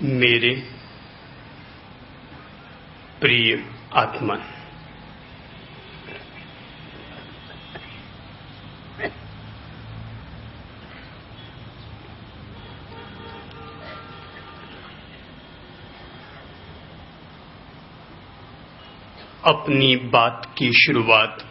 मेरे प्रिय आत्मा, अपनी बात की शुरुआत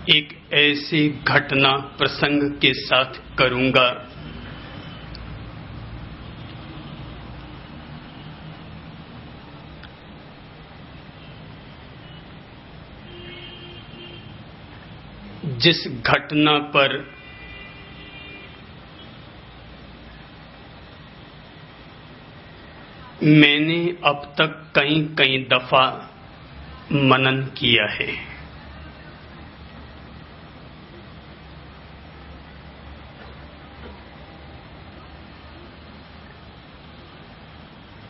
एक ऐसे घटना प्रसंग के साथ करूंगा जिस घटना पर मैंने अब तक कई दफा मनन किया है।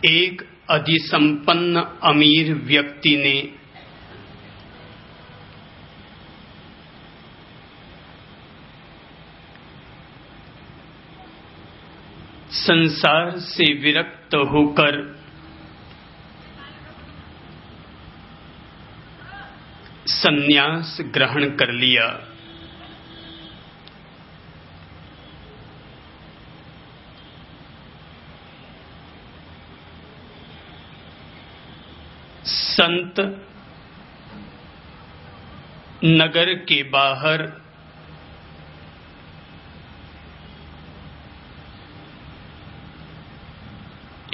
एक अधिसंपन्न अमीर व्यक्ति ने संसार से विरक्त होकर संन्यास ग्रहण कर लिया। संत नगर के बाहर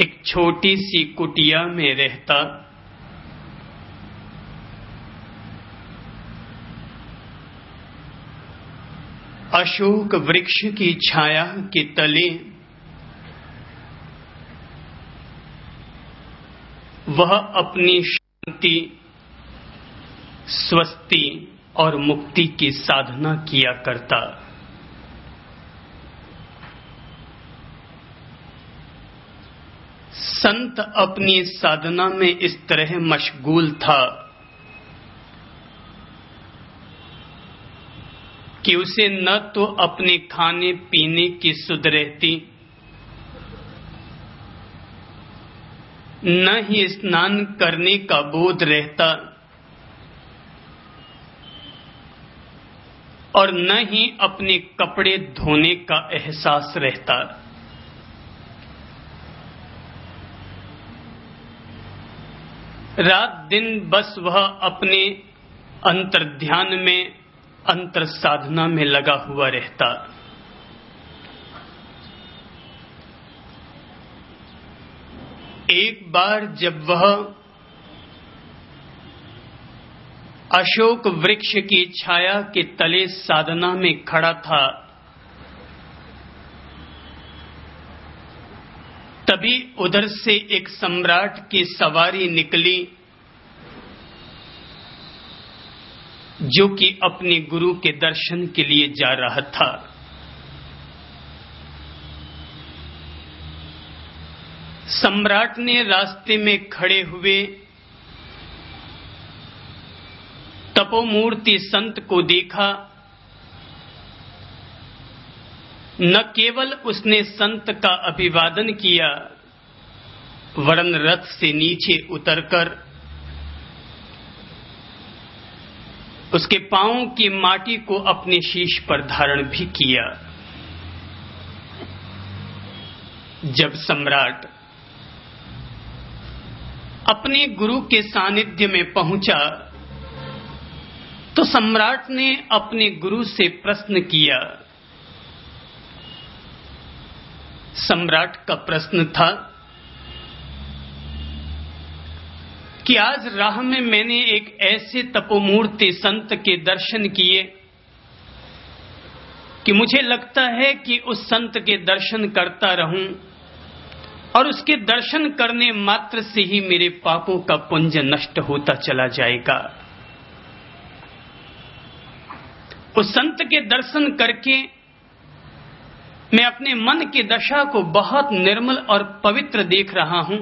एक छोटी सी कुटिया में रहता। अशोक वृक्ष की छाया के तले वह अपनी शांति, स्वस्ति और मुक्ति की साधना किया करता। संत अपनी साधना में इस तरह मशगूल था कि उसे न तो अपने खाने पीने की सुध रहती, न ही स्नान करने का बोध रहता और न ही अपने कपड़े धोने का एहसास रहता। रात दिन बस वह अपने अंतर्ध्यान में, अंतर साधना में लगा हुआ रहता। एक बार जब वह अशोक वृक्ष की छाया के तले साधना में खड़ा था, तभी उधर से एक सम्राट की सवारी निकली जो कि अपने गुरु के दर्शन के लिए जा रहा था। सम्राट ने रास्ते में खड़े हुए तपोमूर्ति संत को देखा। न केवल उसने संत का अभिवादन किया, वरन रथ से नीचे उतरकर उसके पांवों की माटी को अपने शीश पर धारण भी किया। जब सम्राट अपने गुरु के सानिध्य में पहुंचा तो सम्राट ने अपने गुरु से प्रश्न किया। सम्राट का प्रश्न था कि आज राह में मैंने एक ऐसे तपोमूर्ति संत के दर्शन किए कि मुझे लगता है कि उस संत के दर्शन करता रहूं और उसके दर्शन करने मात्र से ही मेरे पापों का पुंज नष्ट होता चला जाएगा। उस संत के दर्शन करके मैं अपने मन की दशा को बहुत निर्मल और पवित्र देख रहा हूं,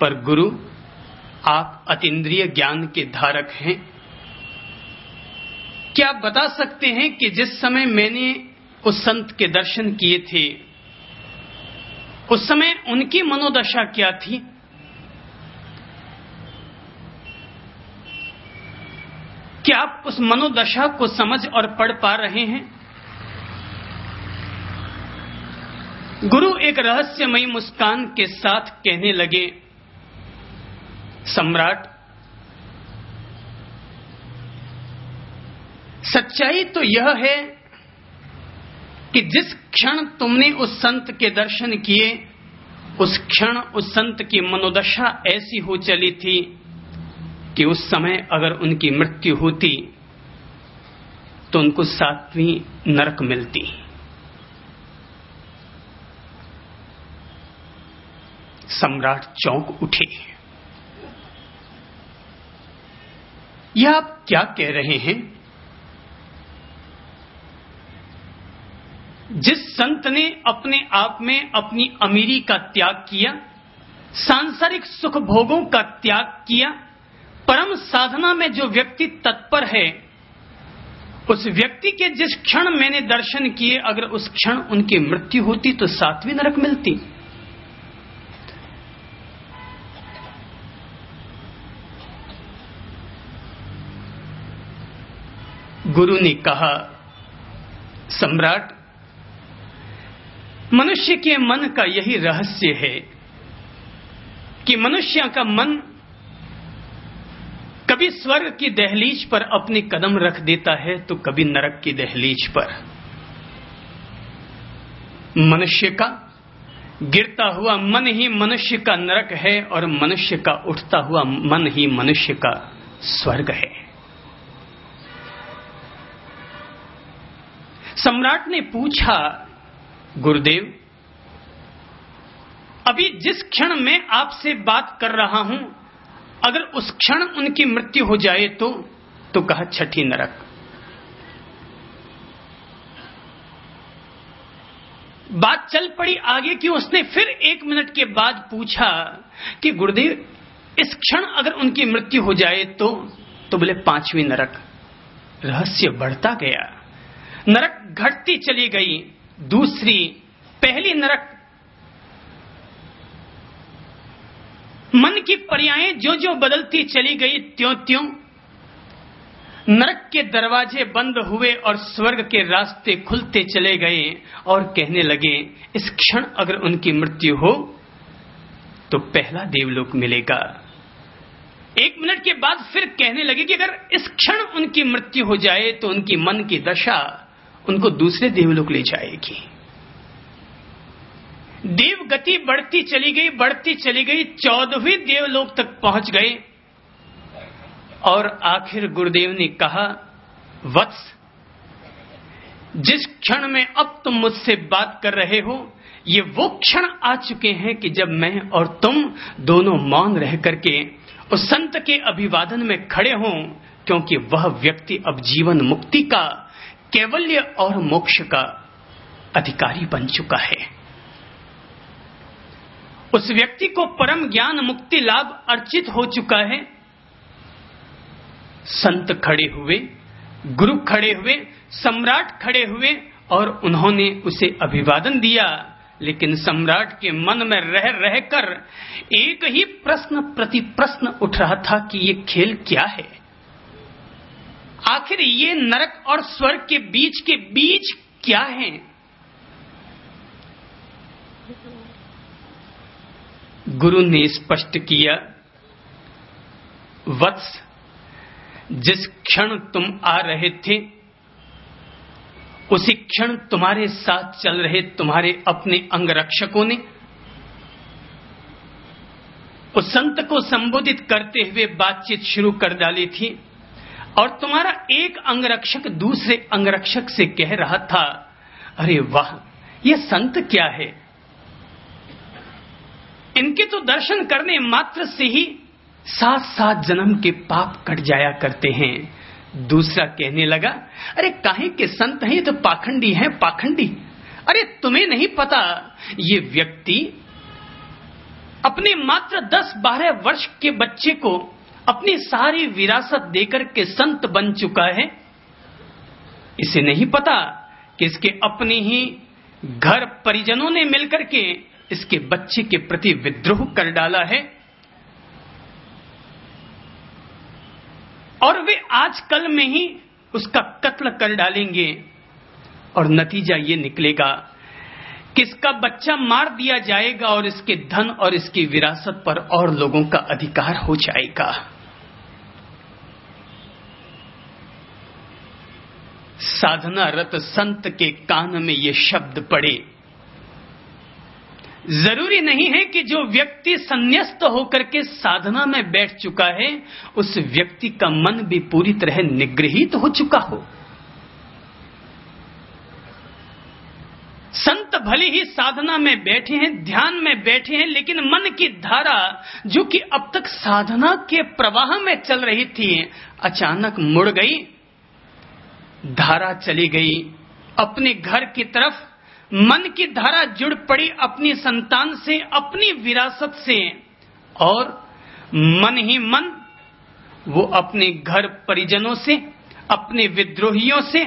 पर गुरु, आप अतीन्द्रिय ज्ञान के धारक हैं। क्या आप बता सकते हैं कि जिस समय मैंने उस संत के दर्शन किए थे, उस समय उनकी मनोदशा क्या थी? क्या आप उस मनोदशा को समझ और पढ़ पा रहे हैं? गुरु एक रहस्यमयी मुस्कान के साथ कहने लगे, सम्राट, सच्चाई तो यह है कि जिस क्षण तुमने उस संत के दर्शन किए, उस क्षण उस संत की मनोदशा ऐसी हो चली थी कि उस समय अगर उनकी मृत्यु होती तो उनको 7वीं नरक मिलती। सम्राट चौंक उठे। यह आप क्या कह रहे हैं? जिस संत ने अपने आप में अपनी अमीरी का त्याग किया, सांसारिक सुख भोगों का त्याग किया, परम साधना में जो व्यक्ति तत्पर है, उस व्यक्ति के जिस क्षण मैंने दर्शन किए, अगर उस क्षण उनकी मृत्यु होती तो 7वीं नरक मिलती। गुरु ने कहा, सम्राट, मनुष्य के मन का यही रहस्य है कि मनुष्य का मन कभी स्वर्ग की दहलीज पर अपने कदम रख देता है तो कभी नरक की दहलीज पर। मनुष्य का गिरता हुआ मन ही मनुष्य का नरक है और मनुष्य का उठता हुआ मन ही मनुष्य का स्वर्ग है। सम्राट ने पूछा, गुरुदेव, अभी जिस क्षण मैं आपसे बात कर रहा हूं, अगर उस क्षण उनकी मृत्यु हो जाए तो कहा 6ठी नरक। बात चल पड़ी आगे कि उसने फिर 1 मिनट के बाद पूछा कि गुरुदेव, इस क्षण अगर उनकी मृत्यु हो जाए तो बोले 5वीं नरक। रहस्य बढ़ता गया, नरक घटती चली गई, दूसरी, पहली नरक। मन की पर्यायें जो जो बदलती चली गई, त्यों त्यों नरक के दरवाजे बंद हुए और स्वर्ग के रास्ते खुलते चले गए। और कहने लगे, इस क्षण अगर उनकी मृत्यु हो तो पहला देवलोक मिलेगा। 1 मिनट के बाद फिर कहने लगे कि अगर इस क्षण उनकी मृत्यु हो जाए तो उनकी मन की दशा उनको दूसरे देवलोक ले जाएगी। देव गति बढ़ती चली गई, 14वीं देवलोक तक पहुंच गए। और आखिर गुरुदेव ने कहा, वत्स, जिस क्षण में अब तुम मुझसे बात कर रहे हो, ये वो क्षण आ चुके हैं कि जब मैं और तुम दोनों मौन रह करके उस संत के अभिवादन में खड़े हों, क्योंकि वह व्यक्ति अब जीवन मुक्ति का, कैवल्य और मोक्ष का अधिकारी बन चुका है। उस व्यक्ति को परम ज्ञान मुक्ति लाभ अर्चित हो चुका है। संत खड़े हुए, गुरु खड़े हुए, सम्राट खड़े हुए और उन्होंने उसे अभिवादन दिया। लेकिन सम्राट के मन में रह रहकर एक ही प्रश्न प्रति प्रश्न उठ रहा था कि ये खेल क्या है? आखिर ये नरक और स्वर्ग के बीच क्या है? गुरु ने स्पष्ट किया, वत्स, जिस क्षण तुम आ रहे थे, उसी क्षण तुम्हारे साथ चल रहे तुम्हारे अपने अंगरक्षकों ने उस संत को संबोधित करते हुए बातचीत शुरू कर डाली थी। और तुम्हारा एक अंगरक्षक दूसरे अंगरक्षक से कह रहा था, अरे वाह, ये संत क्या है, इनके तो दर्शन करने मात्र से ही 7 जन्म के पाप कट जाया करते हैं। दूसरा कहने लगा, अरे काहे के संत हैं, ये तो पाखंडी हैं, पाखंडी। अरे तुम्हें नहीं पता, ये व्यक्ति अपने मात्र 10-12 वर्ष के बच्चे को अपनी सारी विरासत देकर के संत बन चुका है। इसे नहीं पता कि इसके अपने ही घर परिजनों ने मिलकर के इसके बच्चे के प्रति विद्रोह कर डाला है और वे आजकल में ही उसका कत्ल कर डालेंगे और नतीजा ये निकलेगा कि इसका बच्चा मार दिया जाएगा और इसके धन और इसकी विरासत पर और लोगों का अधिकार हो जाएगा। साधना रत संत के कान में ये शब्द पड़े। जरूरी नहीं है कि जो व्यक्ति संन्यस्त होकर के साधना में बैठ चुका है उस व्यक्ति का मन भी पूरी तरह निगृहित हो चुका हो। संत भले ही साधना में बैठे हैं, ध्यान में बैठे हैं, लेकिन मन की धारा जो कि अब तक साधना के प्रवाह में चल रही थी अचानक मुड़ गई, धारा चली गई अपने घर की तरफ। मन की धारा जुड़ पड़ी अपनी संतान से, अपनी विरासत से, और मन ही मन वो अपने घर परिजनों से, अपने विद्रोहियों से,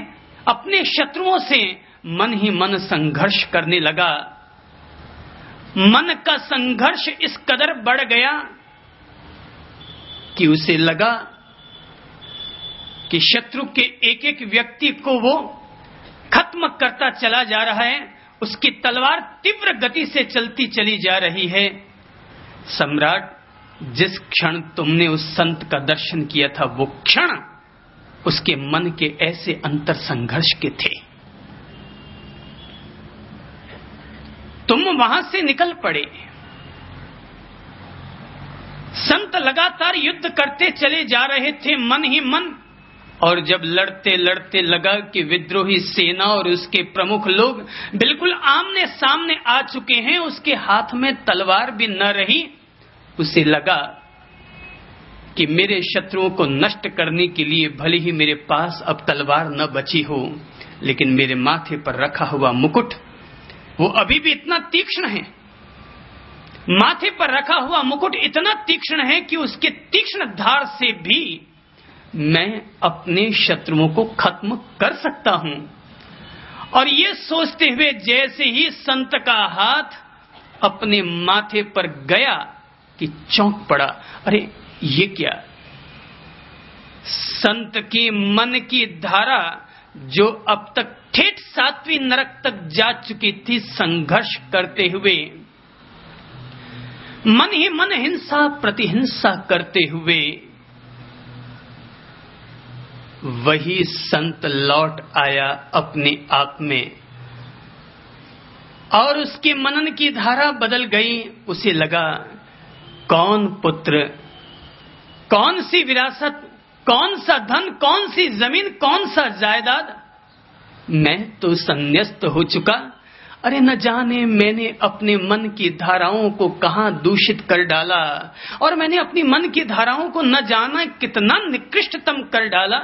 अपने शत्रुओं से मन ही मन संघर्ष करने लगा। मन का संघर्ष इस कदर बढ़ गया कि उसे लगा कि शत्रु के एक एक व्यक्ति को वो खत्म करता चला जा रहा है। उसकी तलवार तीव्र गति से चलती चली जा रही है। सम्राट, जिस क्षण तुमने उस संत का दर्शन किया था वो क्षण उसके मन के ऐसे अंतर संघर्ष के थे। तुम वहां से निकल पड़े। संत लगातार युद्ध करते चले जा रहे थे मन ही मन, और जब लड़ते लड़ते लगा कि विद्रोही सेना और उसके प्रमुख लोग बिल्कुल आमने सामने आ चुके हैं, उसके हाथ में तलवार भी न रही, उसे लगा कि मेरे शत्रुओं को नष्ट करने के लिए भले ही मेरे पास अब तलवार न बची हो, लेकिन मेरे माथे पर रखा हुआ मुकुट वो अभी भी इतना तीक्ष्ण है। माथे पर रखा हुआ मुकुट इतना तीक्ष्ण है कि उसके तीक्ष्ण धार से भी मैं अपने शत्रुओं को खत्म कर सकता हूं। और ये सोचते हुए जैसे ही संत का हाथ अपने माथे पर गया कि चौंक पड़ा, अरे ये क्या? संत की मन की धारा जो अब तक ठेठ 7वीं नरक तक जा चुकी थी संघर्ष करते हुए, मन ही मन हिंसा प्रतिहिंसा करते हुए, वही संत लौट आया अपने आप में और उसके मनन की धारा बदल गई। उसे लगा कौन पुत्र, कौन सी विरासत, कौन सा धन, कौन सी जमीन, कौन सा जायदाद, मैं तो संन्यस्त हो चुका। अरे न जाने मैंने अपने मन की धाराओं को कहां दूषित कर डाला, और मैंने अपनी मन की धाराओं को न जाना कितना निकृष्टतम कर डाला।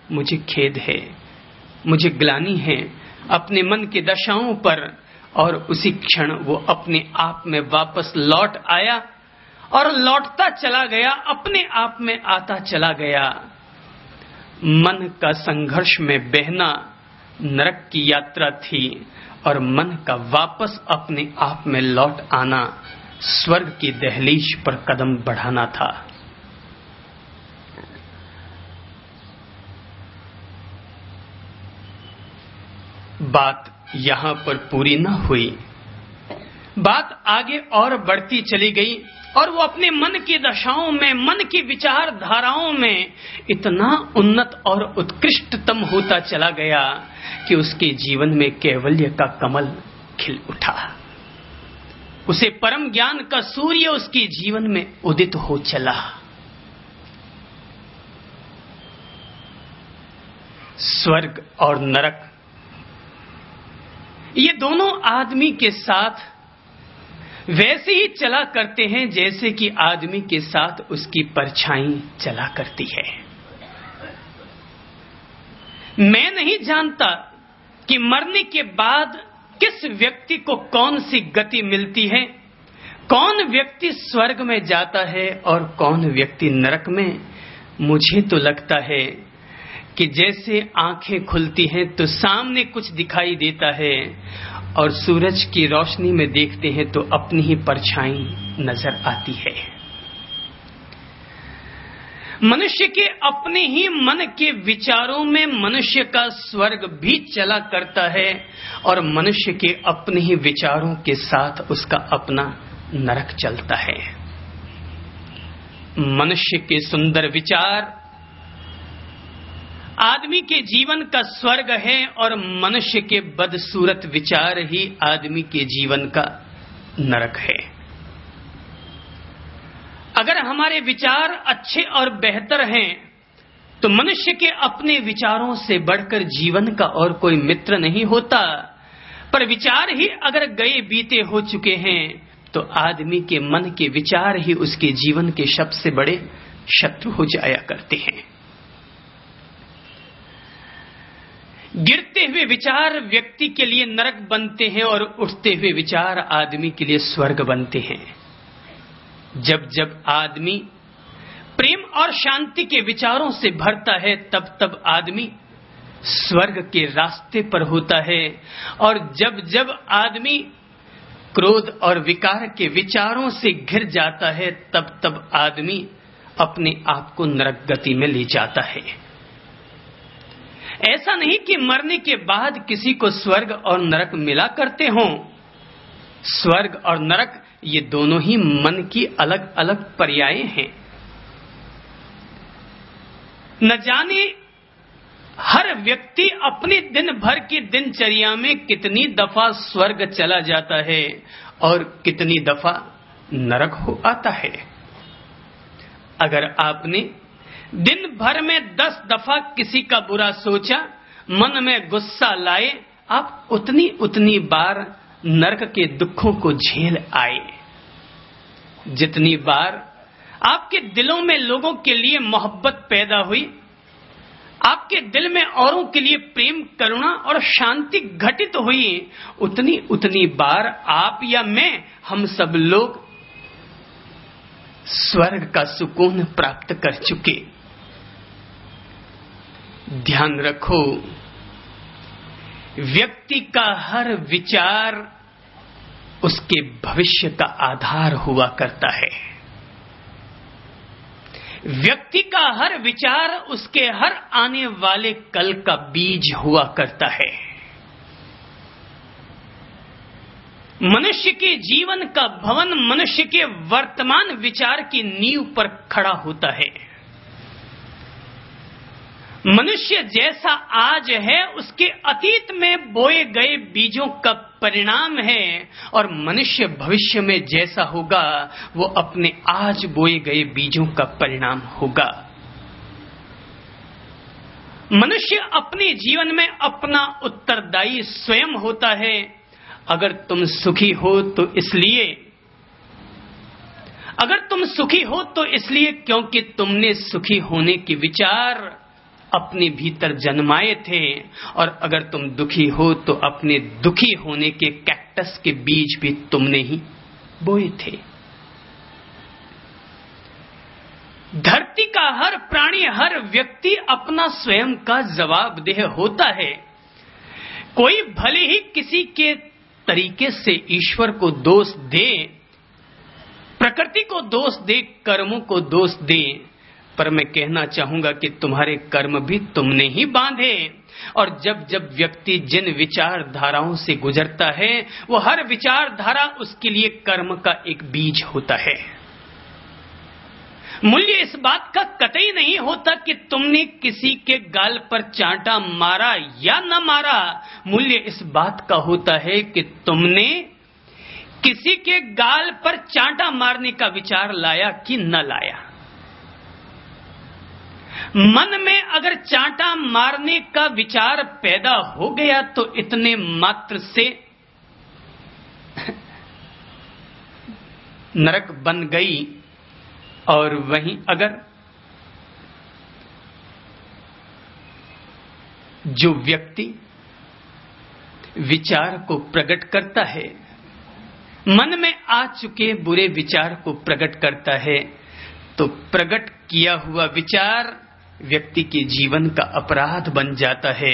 मुझे खेद है, मुझे ग्लानि है अपने मन की दशाओं पर। और उसी क्षण वो अपने आप में वापस लौट आया और लौटता चला गया, अपने आप में आता चला गया। मन का संघर्ष में बहना नरक की यात्रा थी और मन का वापस अपने आप में लौट आना स्वर्ग की दहलीज पर कदम बढ़ाना था। बात यहां पर पूरी न हुई, बात आगे और बढ़ती चली गई और वो अपने मन की दशाओं में, मन की विचारधाराओं में इतना उन्नत और उत्कृष्टतम होता चला गया कि उसके जीवन में कैवल्य का कमल खिल उठा। उसे परम ज्ञान का सूर्य उसके जीवन में उदित हो चला। स्वर्ग और नरक ये दोनों आदमी के साथ वैसे ही चला करते हैं जैसे कि आदमी के साथ उसकी परछाई चला करती है। मैं नहीं जानता कि मरने के बाद किस व्यक्ति को कौन सी गति मिलती है, कौन व्यक्ति स्वर्ग में जाता है और कौन व्यक्ति नरक में? मुझे तो लगता है कि जैसे आंखें खुलती हैं तो सामने कुछ दिखाई देता है और सूरज की रोशनी में देखते हैं तो अपनी ही परछाई नजर आती है। मनुष्य के अपने ही मन के विचारों में मनुष्य का स्वर्ग भी चला करता है और मनुष्य के अपने ही विचारों के साथ उसका अपना नरक चलता है। मनुष्य के सुंदर विचार आदमी के जीवन का स्वर्ग है और मनुष्य के बदसूरत विचार ही आदमी के जीवन का नरक है। अगर हमारे विचार अच्छे और बेहतर हैं तो मनुष्य के अपने विचारों से बढ़कर जीवन का और कोई मित्र नहीं होता, पर विचार ही अगर गए बीते हो चुके हैं तो आदमी के मन के विचार ही उसके जीवन के सबसे बड़े शत्रु हो जाया करते हैं। गिरते हुए विचार व्यक्ति के लिए नरक बनते हैं और उठते हुए विचार आदमी के लिए स्वर्ग बनते हैं। जब जब आदमी प्रेम और शांति के विचारों से भरता है तब तब आदमी स्वर्ग के रास्ते पर होता है और जब जब आदमी क्रोध और विकार के विचारों से घिर जाता है तब तब आदमी अपने आप को नरक गति में ले जाता है। ऐसा नहीं कि मरने के बाद किसी को स्वर्ग और नरक मिला करते हों। स्वर्ग और नरक ये दोनों ही मन की अलग अलग पर्याय हैं। न जाने हर व्यक्ति अपने दिन भर की दिनचर्या में कितनी दफा स्वर्ग चला जाता है और कितनी दफा नरक हो आता है। अगर आपने दिन भर में 10 दफा किसी का बुरा सोचा, मन में गुस्सा लाए, आप उतनी बार नरक के दुखों को झेल आए। जितनी बार आपके दिलों में लोगों के लिए मोहब्बत पैदा हुई, आपके दिल में औरों के लिए प्रेम, करुणा और शांति घटित हुई, उतनी बार आप या मैं, हम सब लोग स्वर्ग का सुकून प्राप्त कर चुके। ध्यान रखो, व्यक्ति का हर विचार उसके भविष्य का आधार हुआ करता है। व्यक्ति का हर विचार उसके हर आने वाले कल का बीज हुआ करता है। मनुष्य के जीवन का भवन मनुष्य के वर्तमान विचार की नींव पर खड़ा होता है। मनुष्य जैसा आज है उसके अतीत में बोए गए बीजों का परिणाम है और मनुष्य भविष्य में जैसा होगा वो अपने आज बोए गए बीजों का परिणाम होगा। मनुष्य अपने जीवन में अपना उत्तरदायी स्वयं होता है। अगर तुम सुखी हो तो इसलिए क्योंकि तुमने सुखी होने के विचार अपने भीतर जन्माए थे, और अगर तुम दुखी हो तो अपने दुखी होने के कैक्टस के बीज भी तुमने ही बोए थे। धरती का हर प्राणी, हर व्यक्ति अपना स्वयं का जवाबदेह होता है। कोई भले ही किसी के तरीके से ईश्वर को दोष दे, प्रकृति को दोष दे, कर्मों को दोष दे, पर मैं कहना चाहूंगा कि तुम्हारे कर्म भी तुमने ही बांधे। और जब जब व्यक्ति जिन विचारधाराओं से गुजरता है वो हर विचारधारा उसके लिए कर्म का एक बीज होता है। मूल्य इस बात का कतई नहीं होता कि तुमने किसी के गाल पर चांटा मारा या न मारा। मूल्य इस बात का होता है कि तुमने किसी के गाल पर चांटा मारने का विचार लाया कि न लाया। मन में अगर चांटा मारने का विचार पैदा हो गया तो इतने मात्र से नरक बन गई। और वहीं अगर जो व्यक्ति विचार को प्रकट करता है मन में आ चुके बुरे विचार को प्रकट करता है, तो प्रकट किया हुआ विचार व्यक्ति के जीवन का अपराध बन जाता है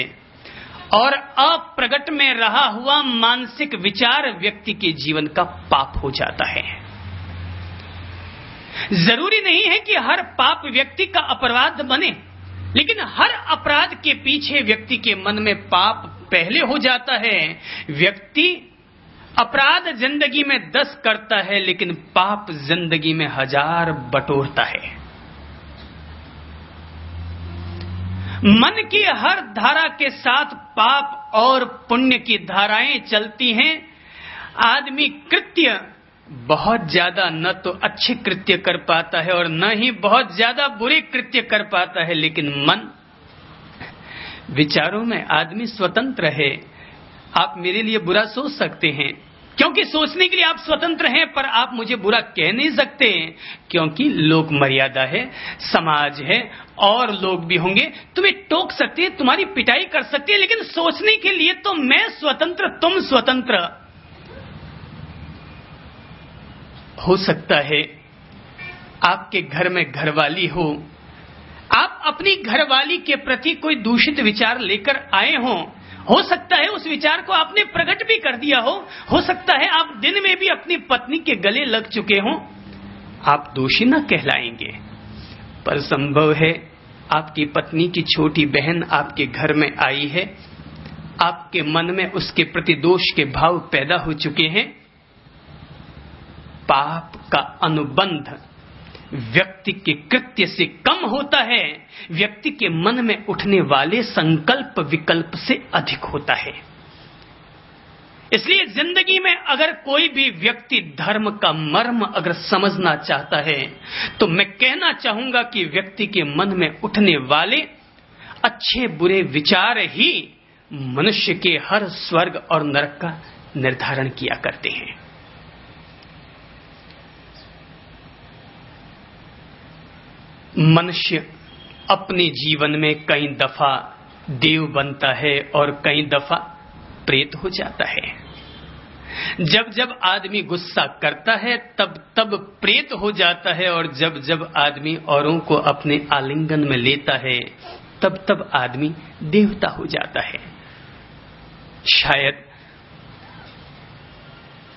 और अप्रगट में रहा हुआ मानसिक विचार व्यक्ति के जीवन का पाप हो जाता है। जरूरी नहीं है कि हर पाप व्यक्ति का अपराध बने, लेकिन हर अपराध के पीछे व्यक्ति के मन में पाप पहले हो जाता है। व्यक्ति अपराध जिंदगी में 10 करता है, लेकिन पाप जिंदगी में 1000 बटोरता है। मन की हर धारा के साथ पाप और पुण्य की धाराएं चलती हैं। आदमी कृत्य बहुत ज्यादा न तो अच्छे कृत्य कर पाता है और न ही बहुत ज्यादा बुरे कृत्य कर पाता है, लेकिन मन विचारों में आदमी स्वतंत्र है। आप मेरे लिए बुरा सोच सकते हैं, क्योंकि सोचने के लिए आप स्वतंत्र हैं, पर आप मुझे बुरा कह नहीं सकते, क्योंकि लोक मर्यादा है, समाज है, और लोग भी होंगे। तुम्हें टोक सकते हैं, तुम्हारी पिटाई कर सकते हैं, लेकिन सोचने के लिए तो मैं स्वतंत्र, तुम स्वतंत्र। हो सकता है आपके घर में घरवाली हो अपनी घरवाली के प्रति कोई दूषित विचार लेकर आए हो सकता है उस विचार को आपने प्रकट भी कर दिया हो सकता है आप दिन में भी अपनी पत्नी के गले लग चुके हो। आप दोषी न कहलाएंगे, पर संभव है आपकी पत्नी की छोटी बहन आपके घर में आई है, आपके मन में उसके प्रति दोष के भाव पैदा हो चुके हैं। पाप का अनुबंध व्यक्ति के कृत्य से कम होता है, व्यक्ति के मन में उठने वाले संकल्प विकल्प से अधिक होता है। इसलिए जिंदगी में अगर कोई भी व्यक्ति धर्म का मर्म अगर समझना चाहता है, तो मैं कहना चाहूंगा कि व्यक्ति के मन में उठने वाले अच्छे बुरे विचार ही मनुष्य के हर स्वर्ग और नरक का निर्धारण किया करते हैं। मनुष्य अपने जीवन में कई दफा देव बनता है और कई दफा प्रेत हो जाता है। जब जब आदमी गुस्सा करता है तब तब प्रेत हो जाता है, और जब जब आदमी औरों को अपने आलिंगन में लेता है तब तब आदमी देवता हो जाता है। शायद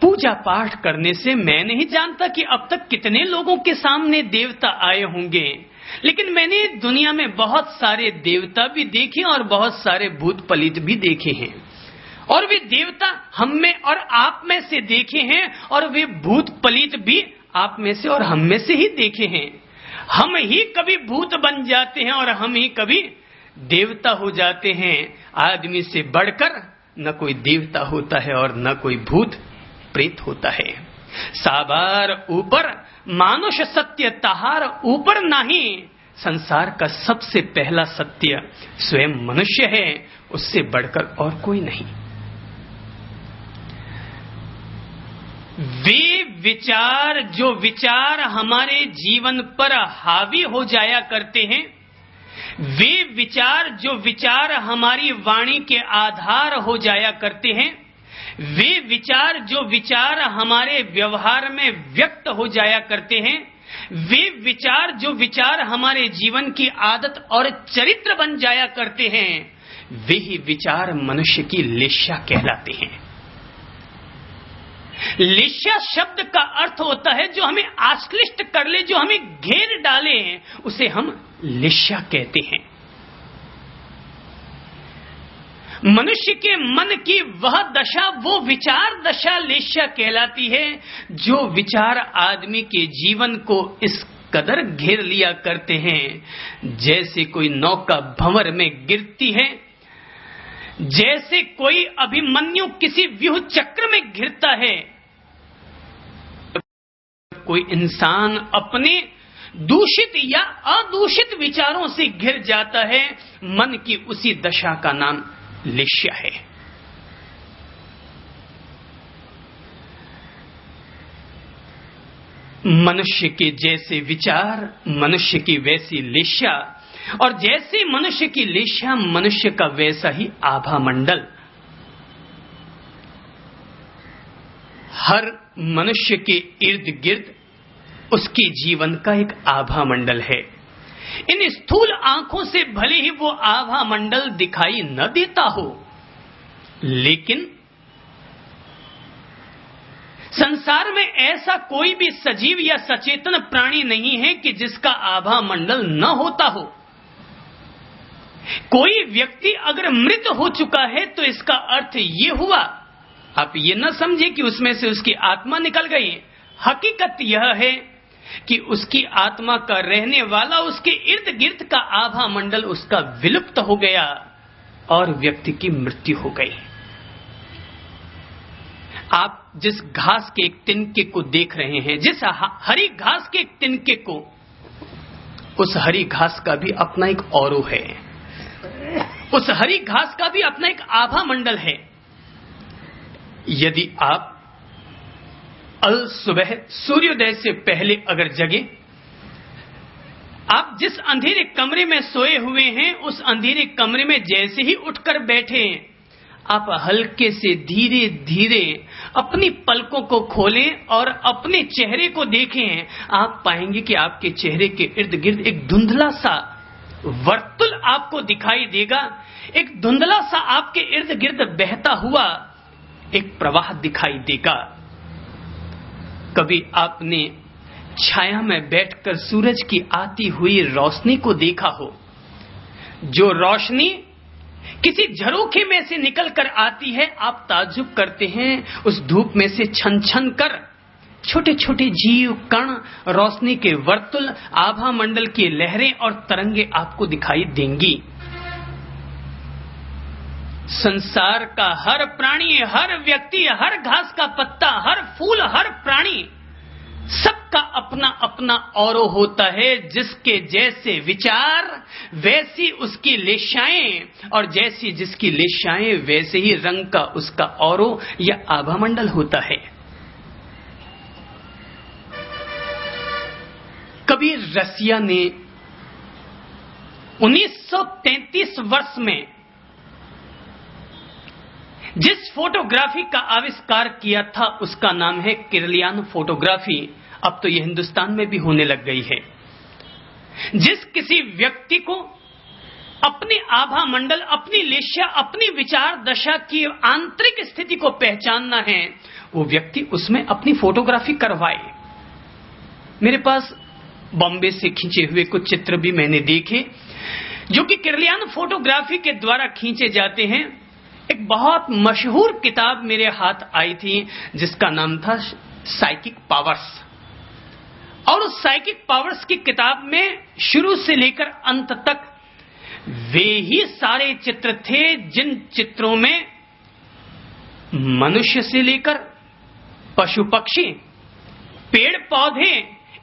पूजा पाठ करने से मैं नहीं जानता कि अब तक कितने लोगों के सामने देवता आए होंगे, लेकिन मैंने दुनिया में बहुत सारे देवता भी देखे और बहुत सारे भूत पलित भी देखे हैं, और वे देवता हम में और आप में से देखे हैं, और वे भूत पलित भी आप में से और हम में से ही देखे हैं। हम ही कभी भूत बन जाते हैं और हम ही कभी देवता हो जाते हैं। आदमी से बढ़कर न कोई देवता होता है और न कोई भूत प्रेत होता है। साबार ऊपर मानुष सत्य तहार ऊपर नहीं। संसार का सबसे पहला सत्य स्वयं मनुष्य है, उससे बढ़कर और कोई नहीं। वे विचार जो विचार हमारे जीवन पर हावी हो जाया करते हैं, वे विचार जो विचार हमारी वाणी के आधार हो जाया करते हैं, वे विचार जो विचार हमारे व्यवहार में व्यक्त हो जाया करते हैं, वे विचार जो विचार हमारे जीवन की आदत और चरित्र बन जाया करते हैं, वे ही विचार मनुष्य की लेश्या कहलाते हैं। लेश्या शब्द का अर्थ होता है जो हमें आश्लिष्ट कर ले, जो हमें घेर डाले, उसे हम लेश्या कहते हैं। मनुष्य के मन की वह दशा, वो विचार दशा लेश्या कहलाती है, जो विचार आदमी के जीवन को इस कदर घेर लिया करते हैं, जैसे कोई नौका भंवर में गिरती है, जैसे कोई अभिमन्यु किसी व्यूह चक्र में घिरता है। कोई इंसान अपने दूषित या अदूषित विचारों से घिर जाता है, मन की उसी दशा का नाम लेश्या है। मनुष्य के जैसे विचार मनुष्य की वैसी लेश्या, और जैसे मनुष्य की लेश्या मनुष्य का वैसा ही आभा मंडल। हर मनुष्य के इर्द गिर्द उसके जीवन का एक आभा मंडल है। इन स्थूल आंखों से भले ही वो आभा मंडल दिखाई न देता हो, लेकिन संसार में ऐसा कोई भी सजीव या सचेतन प्राणी नहीं है कि जिसका आभा मंडल न होता हो। कोई व्यक्ति अगर मृत हो चुका है तो इसका अर्थ ये हुआ, आप ये न समझे कि उसमें से उसकी आत्मा निकल गई। हकीकत यह है कि उसकी आत्मा का रहने वाला उसके इर्द गिर्द का आभा मंडल उसका विलुप्त हो गया और व्यक्ति की मृत्यु हो गई। आप जिस घास के एक तिनके को देख रहे हैं, जिस हरी घास के एक तिनके को, उस हरी घास का भी अपना एक औरो है, उस हरी घास का भी अपना एक आभा मंडल है। यदि आप अल सुबह सूर्योदय से पहले अगर जगे, आप जिस अंधेरे कमरे में सोए हुए हैं, उस अंधेरे कमरे में जैसे ही उठकर बैठे, आप हल्के से धीरे धीरे अपनी पलकों को खोलें और अपने चेहरे को देखें। आप पाएंगे कि आपके चेहरे के इर्द गिर्द एक धुंधला सा वर्तुल आपको दिखाई देगा। एक धुंधला सा आपके इर्द गिर्द बहता हुआ एक प्रवाह दिखाई देगा। कभी आपने छाया में बैठकर सूरज की आती हुई रोशनी को देखा हो, जो रोशनी किसी झरोखे में से निकलकर आती है, आप ताज्जुब करते हैं। उस धूप में से छन छन कर छोटे छोटे जीव कण, रोशनी के वर्तुल, आभा मंडल की लहरें और तरंगे आपको दिखाई देंगी। संसार का हर प्राणी, हर व्यक्ति, हर घास का पत्ता, हर फूल, हर प्राणी, सबका अपना अपना औरो होता है। जिसके जैसे विचार वैसी उसकी लेशाएं, और जैसी जिसकी लेशाएं वैसे ही रंग का उसका औरो या आभा मंडल होता है। कबीर रसिया ने 1933 वर्ष में जिस फोटोग्राफी का आविष्कार किया था, उसका नाम है किरलियान फोटोग्राफी। अब तो यह हिंदुस्तान में भी होने लग गई है। जिस किसी व्यक्ति को अपने आभा मंडल, अपनी लेश्या, अपनी विचार दशा की आंतरिक स्थिति को पहचानना है, वो व्यक्ति उसमें अपनी फोटोग्राफी करवाए। मेरे पास बॉम्बे से खींचे हुए कुछ चित्र भी मैंने देखे, जो कि किरलियान फोटोग्राफी के द्वारा खींचे जाते हैं। एक बहुत मशहूर किताब मेरे हाथ आई थी, जिसका नाम था साइकिक पावर्स। और उस साइकिक पावर्स की किताब में शुरू से लेकर अंत तक वे ही सारे चित्र थे, जिन चित्रों में मनुष्य से लेकर पशु पक्षी, पेड़ पौधे,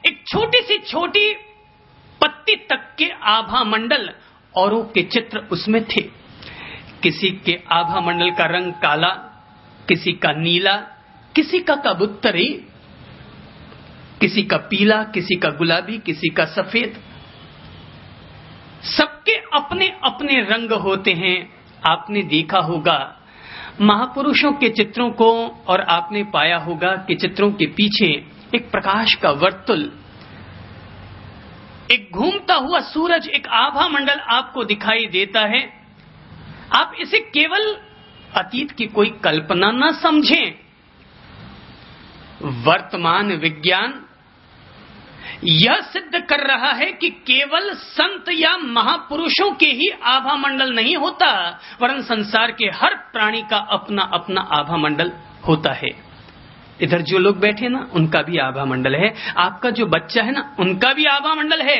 एक छोटी सी छोटी पत्ती तक के आभा मंडल औरों के चित्र उसमें थे। किसी के आभा मंडल का रंग काला, किसी का नीला, किसी का कबूतरी, किसी का पीला, किसी का गुलाबी, किसी का सफेद। सबके अपने अपने रंग होते हैं। आपने देखा होगा महापुरुषों के चित्रों को, और आपने पाया होगा कि चित्रों के पीछे एक प्रकाश का वर्तुल, एक घूमता हुआ सूरज, एक आभा मंडल आपको दिखाई देता है। आप इसे केवल अतीत की कोई कल्पना न समझें। वर्तमान विज्ञान यह सिद्ध कर रहा है कि केवल संत या महापुरुषों के ही आभा मंडल नहीं होता, वरन संसार के हर प्राणी का अपना अपना आभा मंडल होता है। इधर जो लोग बैठे ना, उनका भी आभा मंडल है। आपका जो बच्चा है ना, उनका भी आभा मंडल है।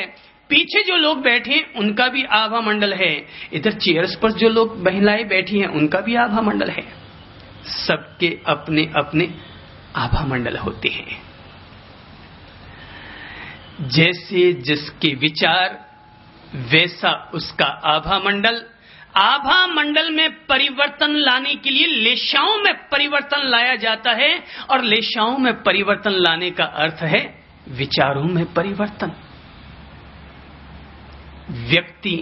पीछे जो लोग बैठे हैं, उनका भी आभा मंडल है। इधर चेयर्स पर जो लोग महिलाएं बैठी हैं, उनका भी आभा मंडल है। सबके अपने अपने आभा मंडल होते हैं। जैसे जिसके विचार वैसा उसका आभा मंडल। आभा मंडल में परिवर्तन लाने के लिए लेशाओं में परिवर्तन लाया जाता है, और लेशाओं में परिवर्तन लाने का अर्थ है विचारों में परिवर्तन। व्यक्ति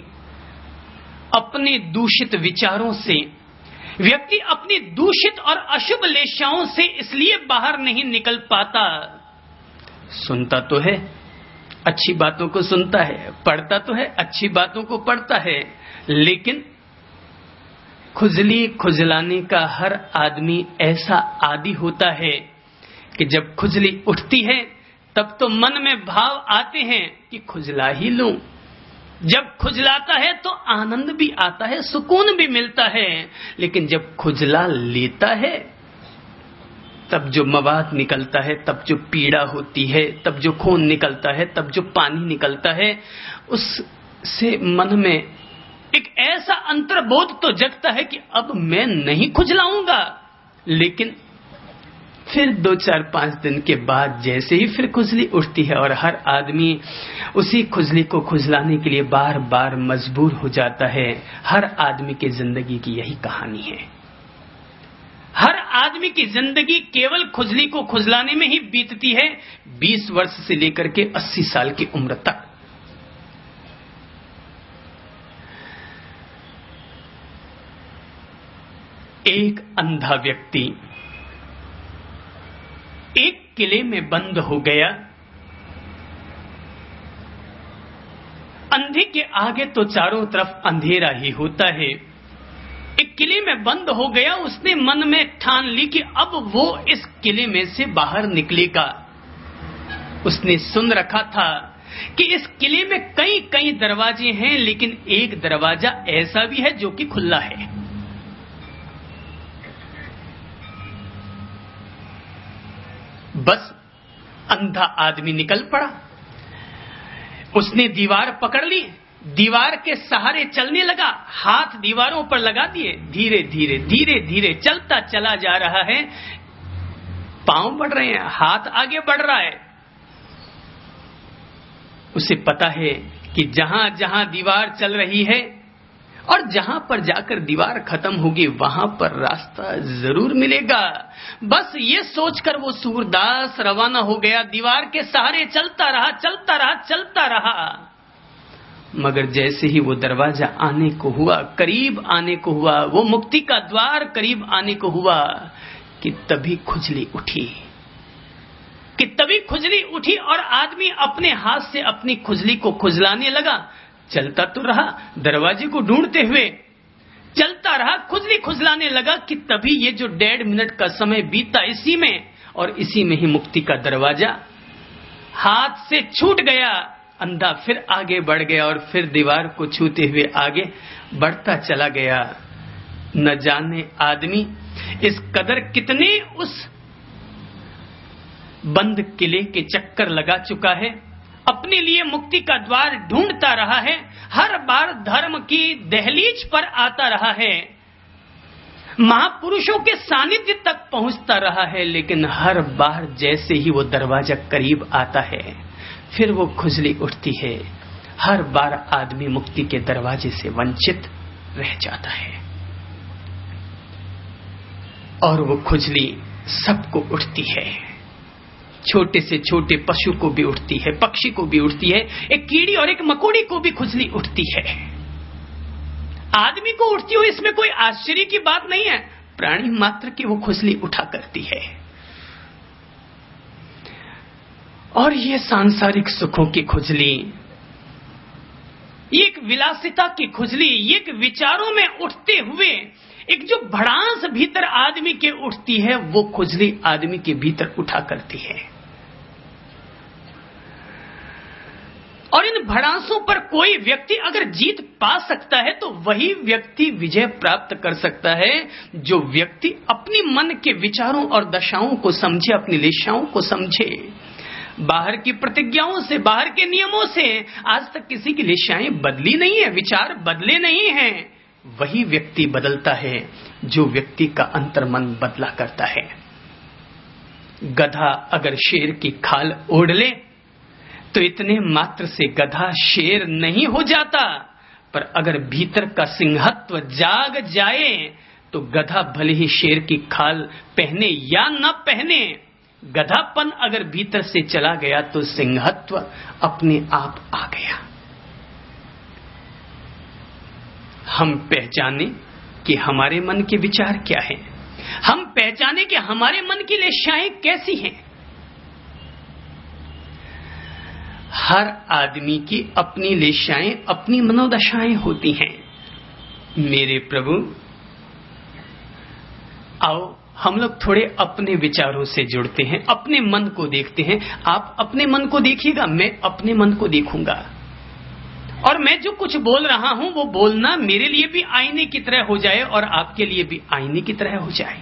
अपने दूषित विचारों से व्यक्ति अपनी दूषित और अशुभ लेशाओं से इसलिए बाहर नहीं निकल पाता, सुनता तो है, अच्छी बातों को सुनता है, पढ़ता तो है, अच्छी बातों को पढ़ता है, लेकिन खुजली खुजलाने का हर आदमी ऐसा आदी होता है कि जब खुजली उठती है तब तो मन में भाव आते हैं कि खुजला ही लूं। जब खुजलाता है तो आनंद भी आता है, सुकून भी मिलता है, लेकिन जब खुजला लेता है तब जो मवाद निकलता है, तब जो पीड़ा होती है, तब जो खून निकलता है, तब जो पानी निकलता है, उससे मन में एक ऐसा अंतर्बोध तो जगता है कि अब मैं नहीं खुजलाऊंगा। लेकिन फिर 2-4-5 दिन के बाद जैसे ही फिर खुजली उठती है और हर आदमी उसी खुजली को खुजलाने के लिए बार बार मजबूर हो जाता है। हर आदमी की जिंदगी की यही कहानी है। हर आदमी की जिंदगी केवल खुजली को खुजलाने में ही बीतती है, 20 वर्ष से लेकर के 80 साल की उम्र तक। एक अंधा व्यक्ति एक किले में बंद हो गया। अंधे के आगे तो चारों तरफ अंधेरा ही होता है। एक किले में बंद हो गया। उसने मन में ठान ली कि अब वो इस किले में से बाहर निकलेगा। उसने सुन रखा था कि इस किले में कई कई दरवाजे हैं, लेकिन एक दरवाजा ऐसा भी है जो कि खुला है। बस अंधा आदमी निकल पड़ा। उसने दीवार पकड़ ली, दीवार के सहारे चलने लगा, हाथ दीवारों पर लगा दिए, धीरे धीरे धीरे धीरे चलता चला जा रहा है। पांव बढ़ रहे हैं, हाथ आगे बढ़ रहा है। उसे पता है कि जहां जहां दीवार चल रही है और जहां पर जाकर दीवार खत्म होगी वहां पर रास्ता जरूर मिलेगा। बस ये सोचकर वो सूरदास रवाना हो गया। दीवार के सहारे चलता रहा, चलता रहा, चलता रहा, मगर जैसे ही वो दरवाजा आने को हुआ, करीब आने को हुआ, वो मुक्ति का द्वार करीब आने को हुआ कि तभी खुजली उठी और आदमी अपने हाथ से अपनी खुजली को खुजलाने लगा। चलता तो रहा, दरवाजे को ढूंढते हुए चलता रहा, खुजली खुजलाने लगा कि तभी ये जो 1.5 मिनट का समय बीता इसी में, और इसी में ही मुक्ति का दरवाजा हाथ से छूट गया। अंधा फिर आगे बढ़ गया और फिर दीवार को छूते हुए आगे बढ़ता चला गया। न जाने आदमी इस कदर कितने उस बंद किले के चक्कर लगा चुका है, अपने लिए मुक्ति का द्वार ढूंढता रहा है, हर बार धर्म की दहलीज पर आता रहा है, महापुरुषों के सानिध्य तक पहुंचता रहा है, लेकिन हर बार जैसे ही वो दरवाजा करीब आता है फिर वो खुजली उठती है। हर बार आदमी मुक्ति के दरवाजे से वंचित रह जाता है और वो खुजली सबको उठती है। छोटे से छोटे पशु को भी उठती है, पक्षी को भी उठती है, एक कीड़ी और एक मकोड़ी को भी खुजली उठती है। आदमी को उठती हो इसमें कोई आश्चर्य की बात नहीं है, प्राणी मात्र की वो खुजली उठा करती है। और ये सांसारिक सुखों की खुजली, ये एक विलासिता की खुजली, ये एक विचारों में उठते हुए एक जो भड़ास भीतर आदमी के उठती है, वो खुजली आदमी के भीतर उठा करती है। और इन भड़ासों पर कोई व्यक्ति अगर जीत पा सकता है तो वही व्यक्ति विजय प्राप्त कर सकता है, जो व्यक्ति अपनी मन के विचारों और दशाओं को समझे, अपनी लेशाओं को समझे। बाहर की प्रतिज्ञाओं से, बाहर के नियमों से आज तक किसी की लेशाएं बदली नहीं है, विचार बदले नहीं हैं। वही व्यक्ति बदलता है जो व्यक्ति का अंतर्मन बदला करता है। गधा अगर शेर की खाल ओढ़ ले तो इतने मात्र से गधा शेर नहीं हो जाता, पर अगर भीतर का सिंहत्व जाग जाए तो गधा भले ही शेर की खाल पहने या न पहने, गधापन अगर भीतर से चला गया तो सिंहत्व अपने आप आ गया। हम पहचाने कि हमारे मन के विचार क्या हैं। हम पहचाने कि हमारे मन की लेशाएं कैसी हैं। हर आदमी की अपनी लेशाएं, अपनी मनोदशाएं होती हैं। मेरे प्रभु, आओ हम लोग थोड़े अपने विचारों से जुड़ते हैं, अपने मन को देखते हैं। आप अपने मन को देखिएगा, मैं अपने मन को देखूंगा, और मैं जो कुछ बोल रहा हूं वो बोलना मेरे लिए भी आईने की तरह हो जाए और आपके लिए भी आईने की तरह हो जाए।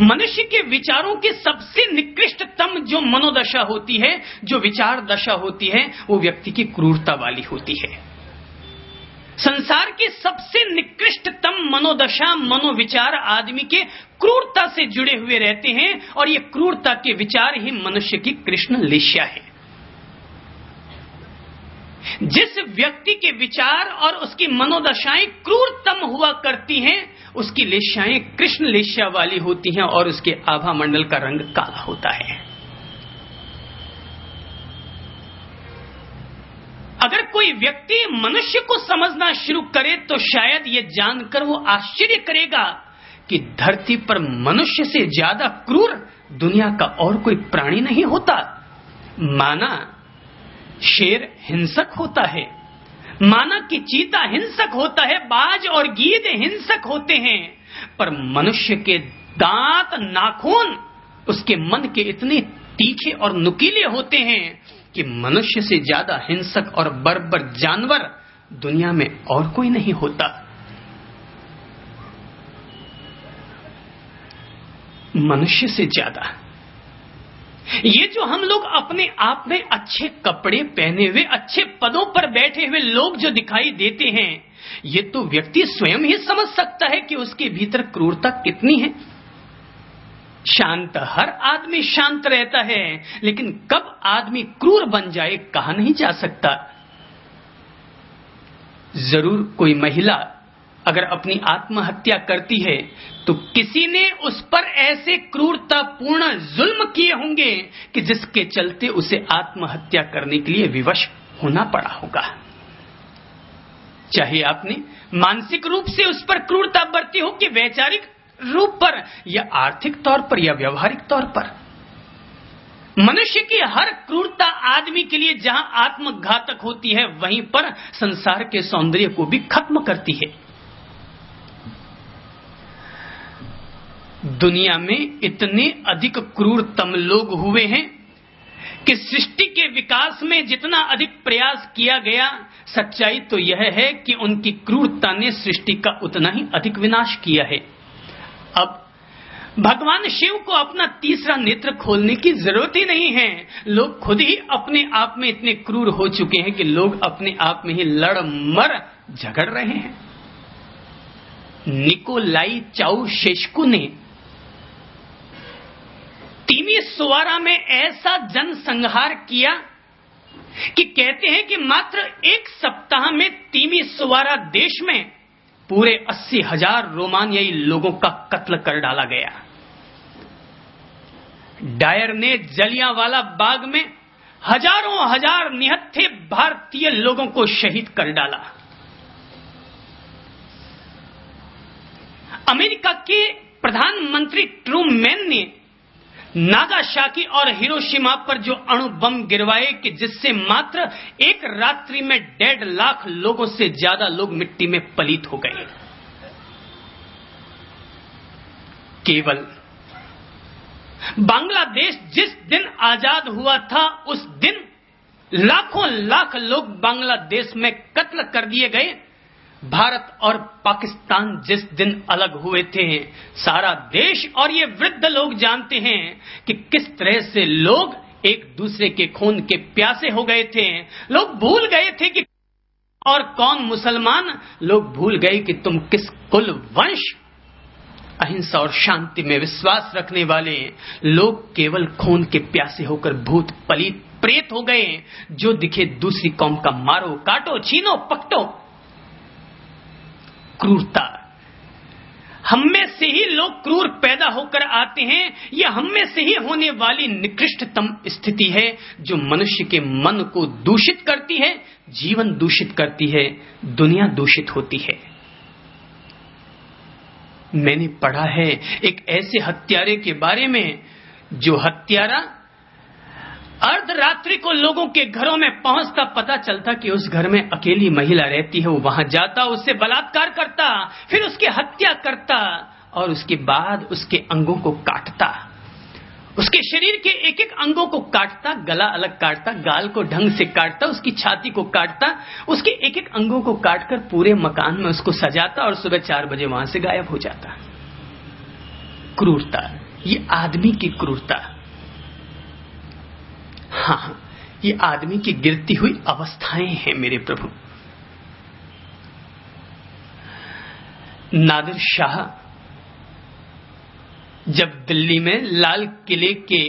मनुष्य के विचारों की सबसे निकृष्टतम जो मनोदशा होती है, जो विचार दशा होती है, वो व्यक्ति की क्रूरता वाली होती है। संसार की सबसे निकृष्टतम मनोदशा, मनोविचार आदमी के क्रूरता से जुड़े हुए रहते हैं, और ये क्रूरता के विचार ही मनुष्य की कृष्ण लेश्या है। जिस व्यक्ति के विचार और उसकी मनोदशाएं क्रूरतम हुआ करती हैं, उसकी लेश्याएं कृष्ण लेश्या वाली होती हैं, और उसके आभा मंडल का रंग काला होता है। अगर कोई व्यक्ति मनुष्य को समझना शुरू करे तो शायद ये जानकर वो आश्चर्य करेगा कि धरती पर मनुष्य से ज्यादा क्रूर दुनिया का और कोई प्राणी नहीं होता। माना शेर हिंसक होता है, माना कि चीता हिंसक होता है, बाज और गीद हिंसक होते हैं, पर मनुष्य के दांत, नाखून उसके मन के इतने तीखे और नुकीले होते हैं कि मनुष्य से ज्यादा हिंसक और बर्बर जानवर दुनिया में और कोई नहीं होता। मनुष्य से ज्यादा। ये जो हम लोग अपने आप में अच्छे कपड़े पहने हुए, अच्छे पदों पर बैठे हुए लोग जो दिखाई देते हैं, ये तो व्यक्ति स्वयं ही समझ सकता है कि उसके भीतर क्रूरता कितनी है। शांत, हर आदमी शांत रहता है, लेकिन कब आदमी क्रूर बन जाए कहा नहीं जा सकता। जरूर कोई महिला अगर अपनी आत्महत्या करती है तो किसी ने उस पर ऐसे क्रूरतापूर्ण जुल्म किए होंगे कि जिसके चलते उसे आत्महत्या करने के लिए विवश होना पड़ा होगा। चाहे आपने मानसिक रूप से उस पर क्रूरता बरती हो कि वैचारिक रूप पर, या आर्थिक तौर पर, या व्यवहारिक तौर पर। मनुष्य की हर क्रूरता आदमी के लिए जहां आत्मघातक होती है, वहीं पर संसार के सौंदर्य को भी खत्म करती है। दुनिया में इतने अधिक क्रूरतम लोग हुए हैं कि सृष्टि के विकास में जितना अधिक प्रयास किया गया, सच्चाई तो यह है कि उनकी क्रूरता ने सृष्टि का उतना ही अधिक विनाश किया है। अब भगवान शिव को अपना तीसरा नेत्र खोलने की जरूरत ही नहीं है। लोग खुद ही अपने आप में इतने क्रूर हो चुके हैं कि लोग अपने आप में ही लड़ मर झगड़ रहे हैं। निकोलाई चाउशेस्कू ने तिमिसोवारा में ऐसा जनसंहार किया कि कहते हैं कि मात्र एक सप्ताह में तिमिसोवारा देश में पूरे 80,000 रोमानियाई लोगों का कत्ल कर डाला गया। डायर ने जलियांवाला बाग में हजारों हजार निहत्थे भारतीय लोगों को शहीद कर डाला। अमेरिका के प्रधानमंत्री ट्रूमैन ने नागासाकी और हिरोशिमा पर जो अणु बम गिरवाए कि जिससे मात्र एक रात्रि में 1.5 लाख लोगों से ज्यादा लोग मिट्टी में पलीत हो गए। केवल बांग्लादेश जिस दिन आजाद हुआ था, उस दिन लाखों लाख लोग बांग्लादेश में कत्ल कर दिए गए। भारत और पाकिस्तान जिस दिन अलग हुए थे, सारा देश और ये वृद्ध लोग जानते हैं कि किस तरह से लोग एक दूसरे के खून के प्यासे हो गए थे। लोग भूल गए थे कि और कौन मुसलमान, लोग भूल गए कि तुम किस कुल वंश। अहिंसा और शांति में विश्वास रखने वाले लोग केवल खून के प्यासे होकर भूत पलीत प्रेत हो गए। जो दिखे दूसरी कौम का मारो, काटो, छीनो, पकटो। क्रूरता हम में से ही लोग क्रूर पैदा होकर आते हैं। यह हम में से ही होने वाली निकृष्टतम स्थिति है जो मनुष्य के मन को दूषित करती है, जीवन दूषित करती है, दुनिया दूषित होती है। मैंने पढ़ा है एक ऐसे हत्यारे के बारे में जो हत्यारा अर्धरात्रि को लोगों के घरों में पहुंचता, पता चलता कि उस घर में अकेली महिला रहती है, वो वहां जाता, उससे बलात्कार करता, फिर उसकी हत्या करता और उसके बाद उसके अंगों को काटता, उसके शरीर के एक एक अंगों को काटता, गला अलग काटता, गाल को ढंग से काटता, उसकी छाती को काटता, उसके एक एक अंगों को काटकर पूरे मकान में उसको सजाता और सुबह 4 बजे वहां से गायब हो जाता। क्रूरता, ये आदमी की क्रूरता। हाँ, ये आदमी की गिरती हुई अवस्थाएं हैं मेरे प्रभु। नादिर शाह जब दिल्ली में लाल किले के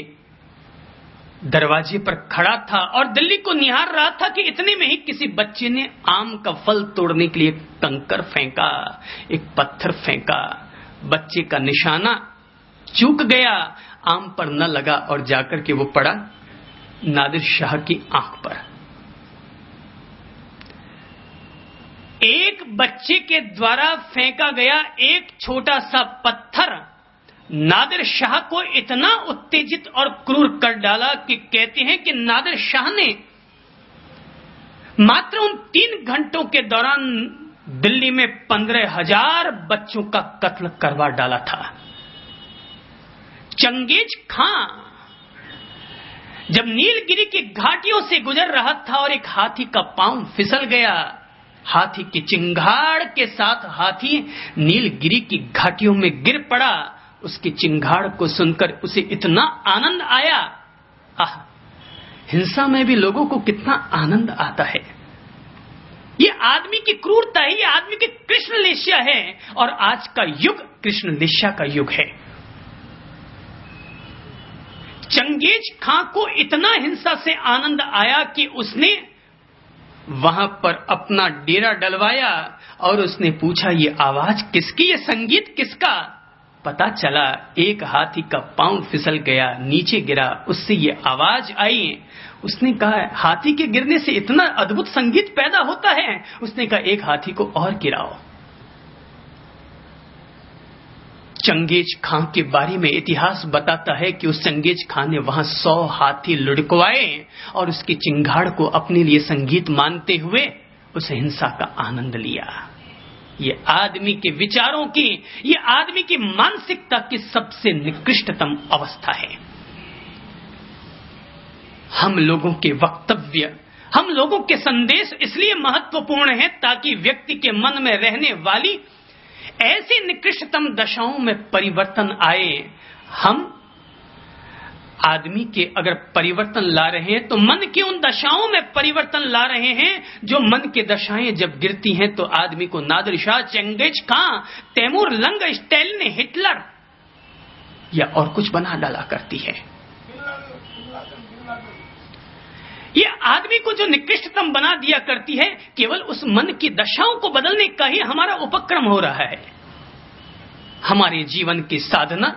दरवाजे पर खड़ा था और दिल्ली को निहार रहा था कि इतने में ही किसी बच्चे ने आम का फल तोड़ने के लिए कंकर फेंका, एक पत्थर फेंका। बच्चे का निशाना चूक गया, आम पर न लगा और जाकर के वो पड़ा नादिर शाह की आंख पर। एक बच्चे के द्वारा फेंका गया एक छोटा सा पत्थर नादिर शाह को इतना उत्तेजित और क्रूर कर डाला कि कहते हैं कि नादिर शाह ने मात्र उन 3 घंटों के दौरान दिल्ली में 15,000 बच्चों का कत्ल करवा डाला था। चंगेज खां जब नीलगिरी की घाटियों से गुजर रहा था और एक हाथी का पांव फिसल गया, हाथी की चिंगाड़ के साथ हाथी नीलगिरी की घाटियों में गिर पड़ा। उसकी चिंगाड़ को सुनकर उसे इतना आनंद आया। हिंसा में भी लोगों को कितना आनंद आता है। ये आदमी की क्रूरता है, ये आदमी की कृष्णलेष्या है और आज का युग कृष्णलेष्या का युग है। चंगेज खां को इतना हिंसा से आनंद आया कि उसने वहां पर अपना डेरा डलवाया और उसने पूछा, ये आवाज किसकी, ये संगीत किसका? पता चला एक हाथी का पांव फिसल गया, नीचे गिरा, उससे ये आवाज आई। उसने कहा, हाथी के गिरने से इतना अद्भुत संगीत पैदा होता है? उसने कहा, एक हाथी को और गिराओ। चंगेज खां के बारे में इतिहास बताता है कि उस चंगेज खां ने वहां 100 हाथी लुढ़कवाए और उसकी चिंगाड़ को अपने लिए संगीत मानते हुए उस हिंसा का आनंद लिया। ये आदमी के विचारों की, ये आदमी की मानसिकता की सबसे निकृष्टतम अवस्था है। हम लोगों के वक्तव्य, हम लोगों के संदेश इसलिए महत्वपूर्ण है ताकि व्यक्ति के मन में रहने वाली ऐसी निकृष्टतम दशाओं में परिवर्तन आए। हम आदमी के अगर परिवर्तन ला रहे हैं तो मन की उन दशाओं में परिवर्तन ला रहे हैं, जो मन की दशाएं जब गिरती हैं तो आदमी को नादिर शाह, चंगेज खां, तैमूर लंग, स्टालिन, हिटलर या और कुछ बना डाला करती है। ये आदमी को जो निकृष्टतम बना दिया करती है, केवल उस मन की दशाओं को बदलने का ही हमारा उपक्रम हो रहा है। हमारे जीवन की साधना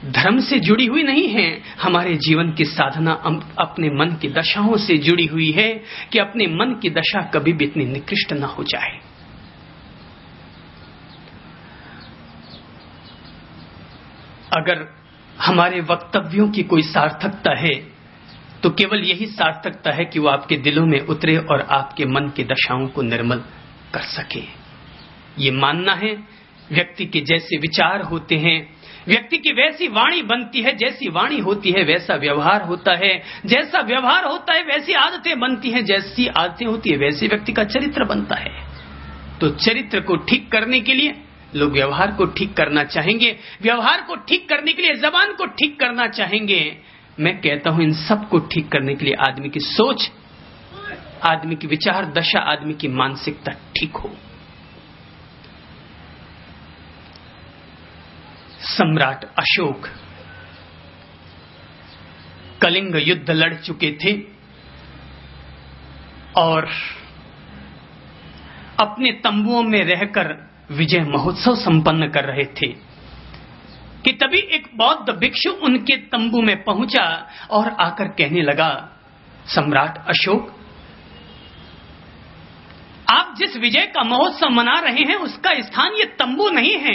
धर्म से जुड़ी हुई नहीं है, हमारे जीवन की साधना अपने मन की दशाओं से जुड़ी हुई है कि अपने मन की दशा कभी भी इतनी निकृष्ट न हो जाए। अगर हमारे वक्तव्यों की कोई सार्थकता है तो केवल यही सार्थकता है कि वो आपके दिलों में उतरे और आपके मन की दशाओं को निर्मल कर सके। ये मानना है व्यक्ति के जैसे विचार होते हैं, व्यक्ति की वैसी वाणी बनती है, जैसी वाणी होती है वैसा व्यवहार होता है, जैसा व्यवहार होता है वैसी आदतें बनती हैं, जैसी आदतें होती है वैसे व्यक्ति का चरित्र बनता है। तो चरित्र को ठीक करने के लिए लोग व्यवहार को ठीक करना चाहेंगे, व्यवहार को ठीक करने के लिए जबान को ठीक करना चाहेंगे। मैं कहता हूं इन सब को ठीक करने के लिए आदमी की सोच, आदमी की विचार दशा, आदमी की मानसिकता ठीक हो। सम्राट अशोक कलिंग युद्ध लड़ चुके थे और अपने तंबुओं में रहकर विजय महोत्सव संपन्न कर रहे थे कि तभी एक बौद्ध भिक्षु उनके तंबू में पहुंचा और आकर कहने लगा, सम्राट अशोक, आप जिस विजय का महोत्सव मना रहे हैं उसका स्थान ये तंबू नहीं है,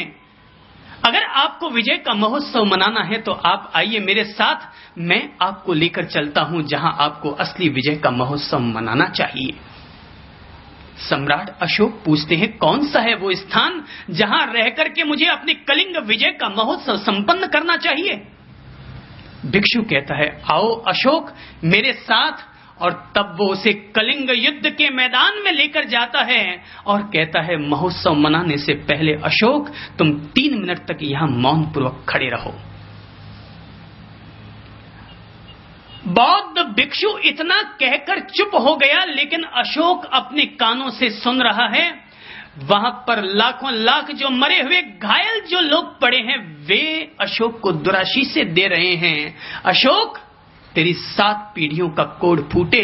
अगर आपको विजय का महोत्सव मनाना है तो आप आइए मेरे साथ, मैं आपको लेकर चलता हूं जहां आपको असली विजय का महोत्सव मनाना चाहिए। सम्राट अशोक पूछते हैं, कौन सा है वो स्थान जहां रह करके मुझे अपने कलिंग विजय का महोत्सव संपन्न करना चाहिए? भिक्षु कहता है, आओ अशोक मेरे साथ। और तब वो उसे कलिंग युद्ध के मैदान में लेकर जाता है और कहता है, महोत्सव मनाने से पहले अशोक तुम 3 मिनट तक यहां मौन पूर्वक खड़े रहो। बौद्ध भिक्षु इतना कहकर चुप हो गया, लेकिन अशोक अपने कानों से सुन रहा है। वहां पर लाखों लाख जो मरे हुए घायल जो लोग पड़े हैं, वे अशोक को दुराशीसें दे रहे हैं। अशोक, तेरी 7 पीढ़ियों का कोड फूटे,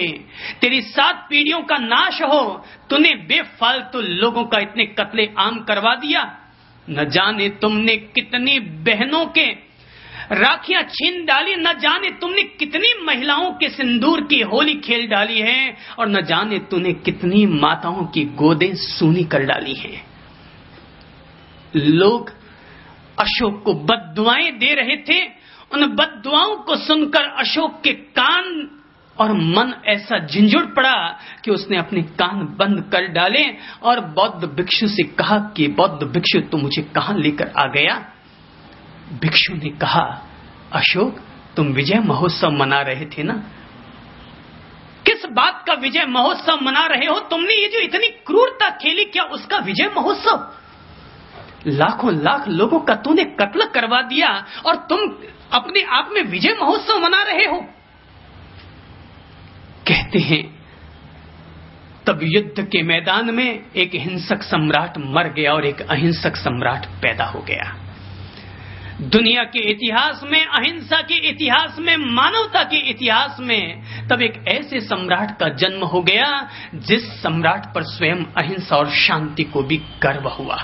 तेरी 7 पीढ़ियों का नाश हो। तूने बेफालतू लोगों का इतने कत्ले आम करवा दिया। न जाने तुमने कितनी बहनों के राखियां छीन डाली, न जाने तुमने कितनी महिलाओं के सिंदूर की होली खेल डाली है, और न जाने तूने कितनी माताओं की गोदें सूनी कर डाली हैं। लोग अशोक को बद्दुआएं दे रहे थे। उन बद्दुआओं को सुनकर अशोक के कान और मन ऐसा झंझुड़ पड़ा कि उसने अपने कान बंद कर डाले और बौद्ध भिक्षु से कहा कि बौद्ध भिक्षु, तुम मुझे कहां लेकर आ गया? भिक्षु ने कहा, अशोक तुम विजय महोत्सव मना रहे थे ना? किस बात का विजय महोत्सव मना रहे हो? तुमने ये जो इतनी क्रूरता खेली, क्या उसका विजय महोत्सव? लाखों लाख लोगों का तूने कत्ल करवा दिया और तुम अपने आप में विजय महोत्सव मना रहे हो। कहते हैं, तब युद्ध के मैदान में एक हिंसक सम्राट मर गया और एक अहिंसक सम्राट पैदा हो गया। दुनिया के इतिहास में, अहिंसा के इतिहास में, मानवता के इतिहास में तब एक ऐसे सम्राट का जन्म हो गया जिस सम्राट पर स्वयं अहिंसा और शांति को भी गर्व हुआ।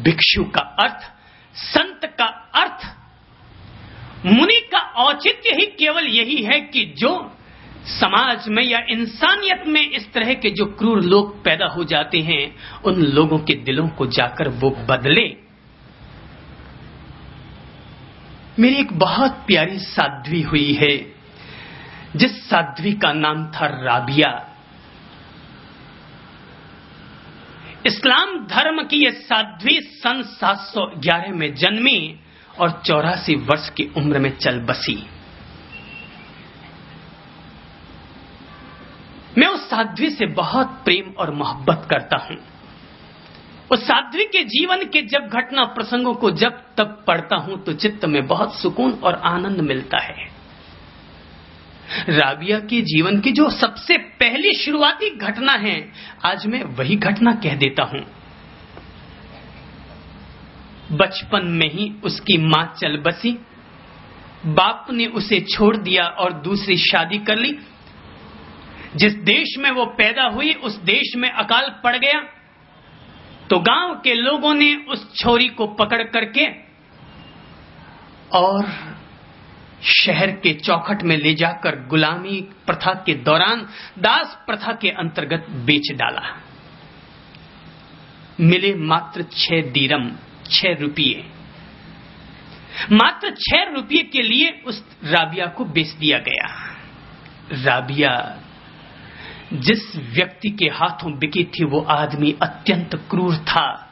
भिक्षु का अर्थ, संत का अर्थ, मुनि का औचित्य ही केवल यही है कि जो समाज में या इंसानियत में इस तरह के जो क्रूर लोग पैदा हो जाते हैं, उन लोगों के दिलों को जाकर वो बदले। मेरी एक बहुत प्यारी साध्वी हुई है, जिस साध्वी का नाम था राबिया। इस्लाम धर्म की यह साध्वी सन 711 में जन्मी और 84 वर्ष की उम्र में चल बसी। मैं उस साध्वी से बहुत प्रेम और मोहब्बत करता हूं। उस साध्वी के जीवन के जब घटना प्रसंगों को जब तब पढ़ता हूं तो चित्त में बहुत सुकून और आनंद मिलता है। राबिया के जीवन की जो सबसे पहली शुरुआती घटना है, आज मैं वही घटना कह देता हूं। बचपन में ही उसकी मां चल बसी। बाप ने उसे छोड़ दिया और दूसरी शादी कर ली। जिस देश में वो पैदा हुई उस देश में अकाल पड़ गया, तो गांव के लोगों ने उस छोरी को पकड़ करके और शहर के चौखट में ले जाकर गुलामी प्रथा के दौरान दास प्रथा के अंतर्गत बेच डाला। मिले मात्र 6 दीरम, 6 रुपये। मात्र 6 रुपये के लिए उस राबिया को बेच दिया गया। राबिया जिस व्यक्ति के हाथों बिकी थी, वो आदमी अत्यंत क्रूर था।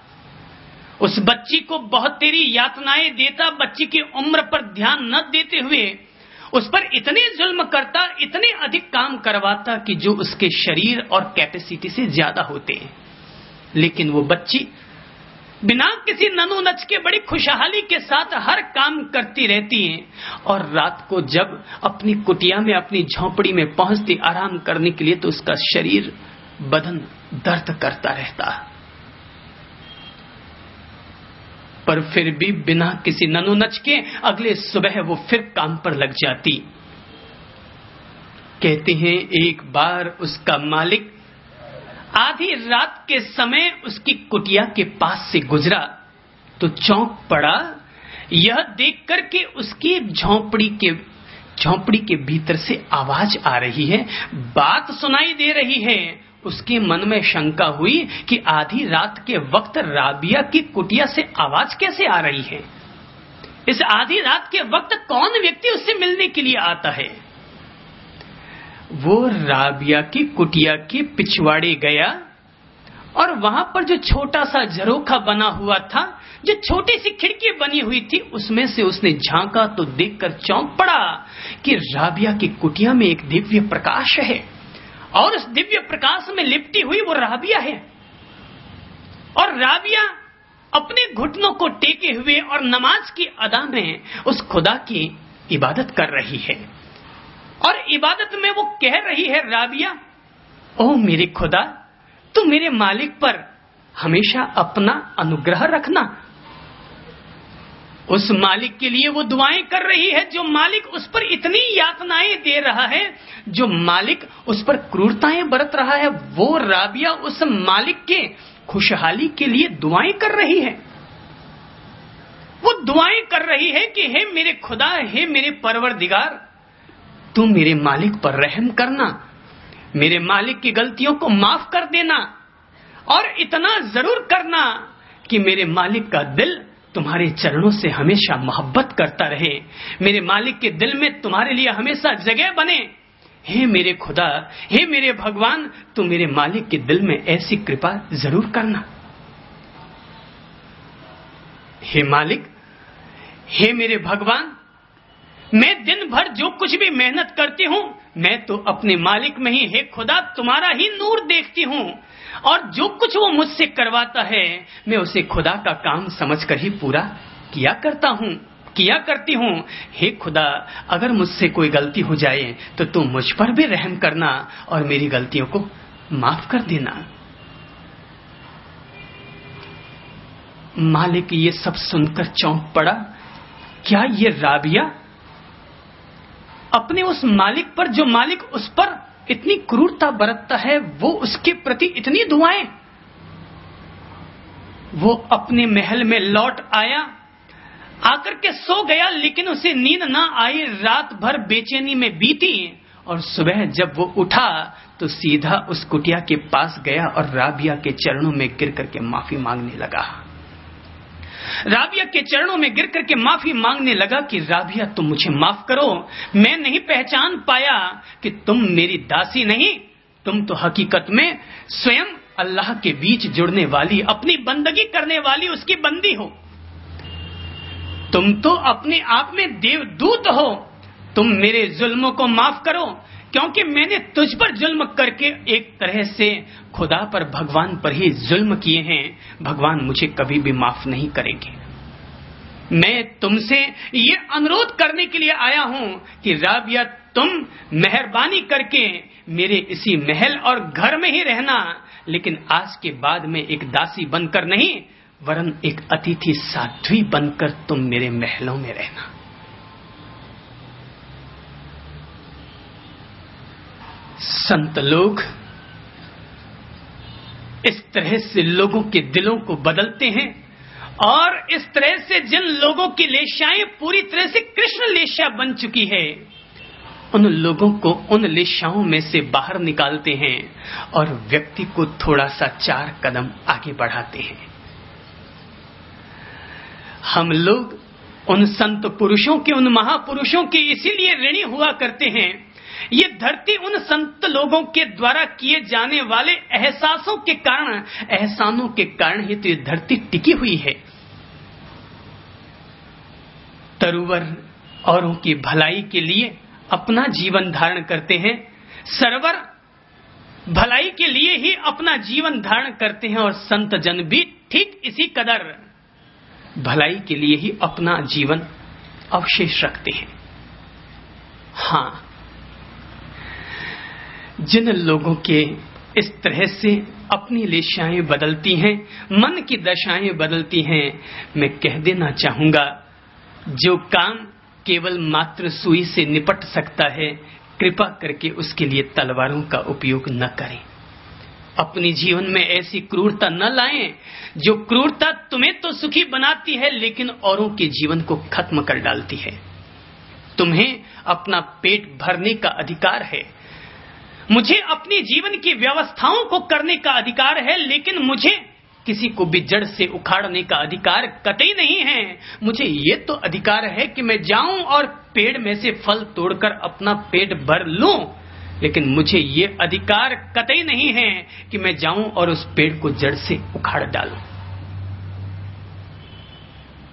उस बच्ची को बहुत तेरी यातनाएं देता, बच्ची की उम्र पर ध्यान न देते हुए उस पर इतने जुल्म करता, इतने अधिक काम करवाता कि जो उसके शरीर और कैपेसिटी से ज्यादा होते। लेकिन वो बच्ची बिना किसी ननू नच के बड़ी खुशहाली के साथ हर काम करती रहती है, और रात को जब अपनी कुटिया में, अपनी झोंपड़ी में पहुंचती आराम करने के लिए, तो उसका शरीर, बदन दर्द करता रहता। पर फिर भी बिना किसी ननू नच के अगले सुबह वो फिर काम पर लग जाती। कहते हैं एक बार उसका मालिक आधी रात के समय उसकी कुटिया के पास से गुजरा तो चौंक पड़ा, यह देखकर कि उसकी झोंपड़ी के भीतर से आवाज आ रही है, बात सुनाई दे रही है। उसके मन में शंका हुई कि आधी रात के वक्त राबिया की कुटिया से आवाज कैसे आ रही है। इस आधी रात के वक्त कौन व्यक्ति उससे मिलने के लिए आता है। वो राबिया की कुटिया के पिछवाड़े गया और वहां पर जो छोटा सा झरोखा बना हुआ था, जो छोटी सी खिड़की बनी हुई थी, उसमें से उसने झांका तो देखकर चौंक पड़ा कि राबिया की कुटिया में एक दिव्य प्रकाश है और उस दिव्य प्रकाश में लिपटी हुई वो राबिया है। और राबिया अपने घुटनों को टेके हुए और नमाज की अदा में उस खुदा की इबादत कर रही है। और इबादत में वो कह रही है, राबिया, ओ मेरे खुदा, तू मेरे मालिक पर हमेशा अपना अनुग्रह रखना। उस मालिक के लिए वो दुआएं कर रही है जो मालिक उस पर इतनी यातनाएं दे रहा है, जो मालिक उस पर क्रूरताएं बरत रहा है। वो राबिया उस मालिक के खुशहाली के लिए दुआएं कर रही है। वो दुआएं कर रही है कि हे मेरे खुदा, हे मेरे परवरदिगार, तू मेरे मालिक पर रहम करना, मेरे मालिक की गलतियों को माफ कर देना और इतना जरूर करना कि मेरे मालिक का दिल तुम्हारे चरणों से हमेशा मोहब्बत करता रहे, मेरे मालिक के दिल में तुम्हारे लिए हमेशा जगह बने। हे मेरे खुदा, हे मेरे भगवान, तू मेरे मालिक के दिल में ऐसी कृपा जरूर करना। हे मालिक, हे मेरे भगवान, मैं दिन भर जो कुछ भी मेहनत करती हूं, मैं तो अपने मालिक में ही, हे खुदा, तुम्हारा ही नूर देखती हूं और जो कुछ वो मुझसे करवाता है मैं उसे खुदा का काम समझकर ही पूरा किया करती हूं। हे खुदा, अगर मुझसे कोई गलती हो जाए तो तुम मुझ पर भी रहम करना और मेरी गलतियों को माफ कर देना। मालिक ये सब सुनकर चौंक पड़ा। क्या ये राबिया अपने उस मालिक पर, जो मालिक उस पर इतनी क्रूरता बरतता है, वो उसके प्रति इतनी दुआएं। वो अपने महल में लौट आया, आकर के सो गया, लेकिन उसे नींद ना आई, रात भर बेचैनी में बीती और सुबह जब वो उठा तो सीधा उस कुटिया के पास गया और राबिया के चरणों में गिर करके माफी मांगने लगा। राबिया के चरणों में गिर करके माफी मांगने लगा कि राबिया, तुम मुझे माफ करो, मैं नहीं पहचान पाया कि तुम मेरी दासी नहीं, तुम तो हकीकत में स्वयं अल्लाह के बीच जुड़ने वाली, अपनी बंदगी करने वाली उसकी बंदी हो। तुम तो अपने आप में देवदूत हो। तुम मेरे जुल्मों को माफ करो, क्योंकि मैंने तुझ पर जुल्म करके एक तरह से खुदा पर, भगवान पर ही जुल्म किए हैं। भगवान मुझे कभी भी माफ नहीं करेंगे। मैं तुमसे ये अनुरोध करने के लिए आया हूं कि राबिया, तुम मेहरबानी करके मेरे इसी महल और घर में ही रहना, लेकिन आज के बाद में एक दासी बनकर नहीं, वरन एक अतिथि साध्वी बनकर तुम मेरे महलों में रहना। संत लोग इस तरह से लोगों के दिलों को बदलते हैं और इस तरह से जिन लोगों की लेशाएं पूरी तरह से कृष्ण लेशा बन चुकी है, उन लोगों को उन लेशाओं में से बाहर निकालते हैं और व्यक्ति को थोड़ा सा 4 कदम आगे बढ़ाते हैं। हम लोग उन संत पुरुषों के, उन महापुरुषों के इसीलिए ऋणी हुआ करते हैं। ये धरती उन संत लोगों के द्वारा किए जाने वाले एहसासों के कारण, एहसानों के कारण ही तो ये धरती टिकी हुई है। तरुवर औरों की भलाई के लिए अपना जीवन धारण करते हैं, सरवर भलाई के लिए ही अपना जीवन धारण करते हैं और संत जन भी ठीक इसी कदर भलाई के लिए ही अपना जीवन अवशेष रखते हैं। हाँ, जिन लोगों के इस तरह से अपनी लेशाएं बदलती हैं, मन की दशाएं बदलती हैं, मैं कह देना चाहूंगा, जो काम केवल मात्र सुई से निपट सकता है, कृपा करके उसके लिए तलवारों का उपयोग न करें। अपने जीवन में ऐसी क्रूरता न लाएं जो क्रूरता तुम्हें तो सुखी बनाती है लेकिन औरों के जीवन को खत्म कर डालती है। तुम्हें अपना पेट भरने का अधिकार है, मुझे अपनी जीवन की व्यवस्थाओं को करने का अधिकार है, लेकिन मुझे किसी को भी जड़ से उखाड़ने का अधिकार कतई नहीं है। मुझे ये तो अधिकार है कि मैं जाऊं और पेड़ में से फल तोड़कर अपना पेट भर लूं, लेकिन मुझे ये अधिकार कतई नहीं है कि मैं जाऊं और उस पेड़ को जड़ से उखाड़ डालूं।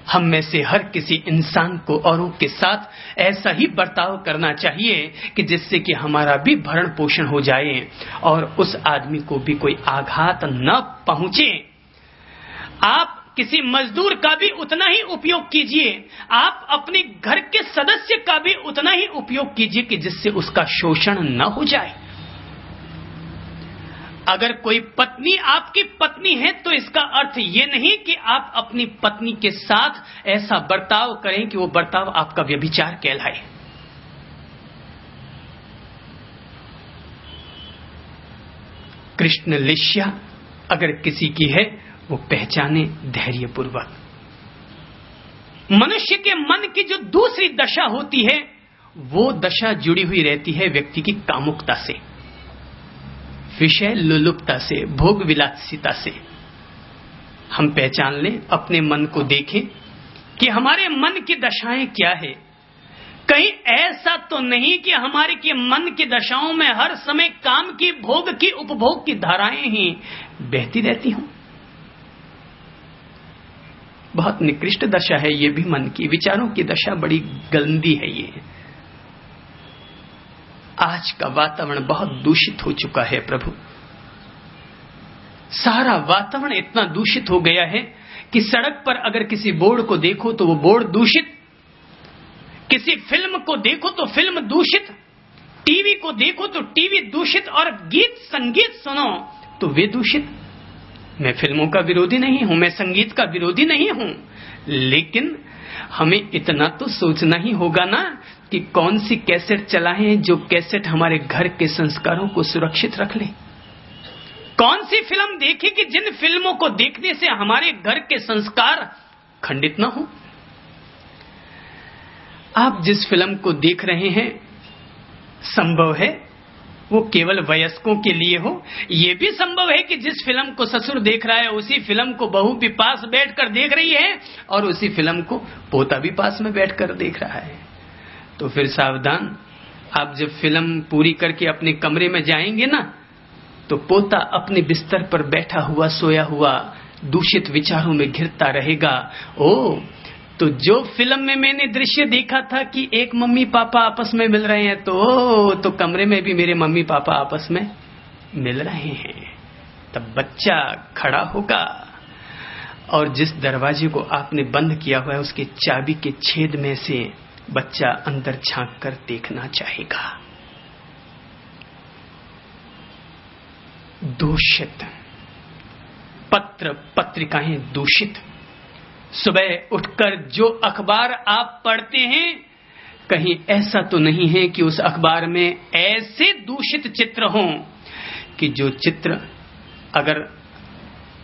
हम में से हर किसी इंसान को औरों के साथ ऐसा ही बर्ताव करना चाहिए कि जिससे कि हमारा भी भरण पोषण हो जाए और उस आदमी को भी कोई आघात न पहुंचे। आप किसी मजदूर का भी उतना ही उपयोग कीजिए, आप अपने घर के सदस्य का भी उतना ही उपयोग कीजिए कि जिससे उसका शोषण न हो जाए। अगर कोई पत्नी आपकी पत्नी है तो इसका अर्थ ये नहीं कि आप अपनी पत्नी के साथ ऐसा बर्ताव करें कि वो बर्ताव आपका व्यभिचार कहलाए। कृष्ण लिस्या अगर किसी की है वो पहचाने धैर्यपूर्वक। मनुष्य के मन की जो दूसरी दशा होती है वो दशा जुड़ी हुई रहती है व्यक्ति की कामुकता से, विषय लुलुपता से, भोग विलासिता से। हम पहचान लें, अपने मन को देखें कि हमारे मन की दशाएं क्या है। कहीं ऐसा तो नहीं कि हमारे के मन की दशाओं में हर समय काम की, भोग की, उपभोग की धाराएं ही बहती रहती हों। बहुत निकृष्ट दशा है ये भी मन की, विचारों की दशा बड़ी गंदी है ये। आज का वातावरण बहुत दूषित हो चुका है प्रभु। सारा वातावरण इतना दूषित हो गया है कि सड़क पर अगर किसी बोर्ड को देखो तो वो बोर्ड दूषित, किसी फिल्म को देखो तो फिल्म दूषित, टीवी को देखो तो टीवी दूषित, और गीत संगीत सुनो तो वे दूषित। मैं फिल्मों का विरोधी नहीं हूं, मैं संगीत का विरोधी नहीं हूं, लेकिन हमें इतना तो सोचना ही होगा ना कि कौन सी कैसेट चलाएं जो कैसेट हमारे घर के संस्कारों को सुरक्षित रख ले। कौन सी फिल्म देखें कि जिन फिल्मों को देखने से हमारे घर के संस्कार खंडित न हो। आप जिस फिल्म को देख रहे हैं संभव है वो केवल वयस्कों के लिए हो, यह भी संभव है कि जिस फिल्म को ससुर देख रहा है उसी फिल्म को बहू भी पास बैठकर देख रही है और उसी फिल्म को पोता भी पास में बैठकर देख रहा है। तो फिर सावधान, आप जब फिल्म पूरी करके अपने कमरे में जाएंगे ना तो पोता अपने बिस्तर पर बैठा हुआ, सोया हुआ, दूषित विचारों में घिरता रहेगा। ओ, तो जो फिल्म में मैंने दृश्य देखा था कि एक मम्मी पापा आपस में मिल रहे हैं, तो कमरे में भी मेरे मम्मी पापा आपस में मिल रहे हैं। तब बच्चा खड़ा होगा और जिस दरवाजे को आपने बंद किया हुआ है उसके चाबी के छेद में से बच्चा अंदर झांक कर देखना चाहेगा। दूषित पत्र पत्रिकाएं दूषित। सुबह उठकर जो अखबार आप पढ़ते हैं, कहीं ऐसा तो नहीं है कि उस अखबार में ऐसे दूषित चित्र हों कि जो चित्र अगर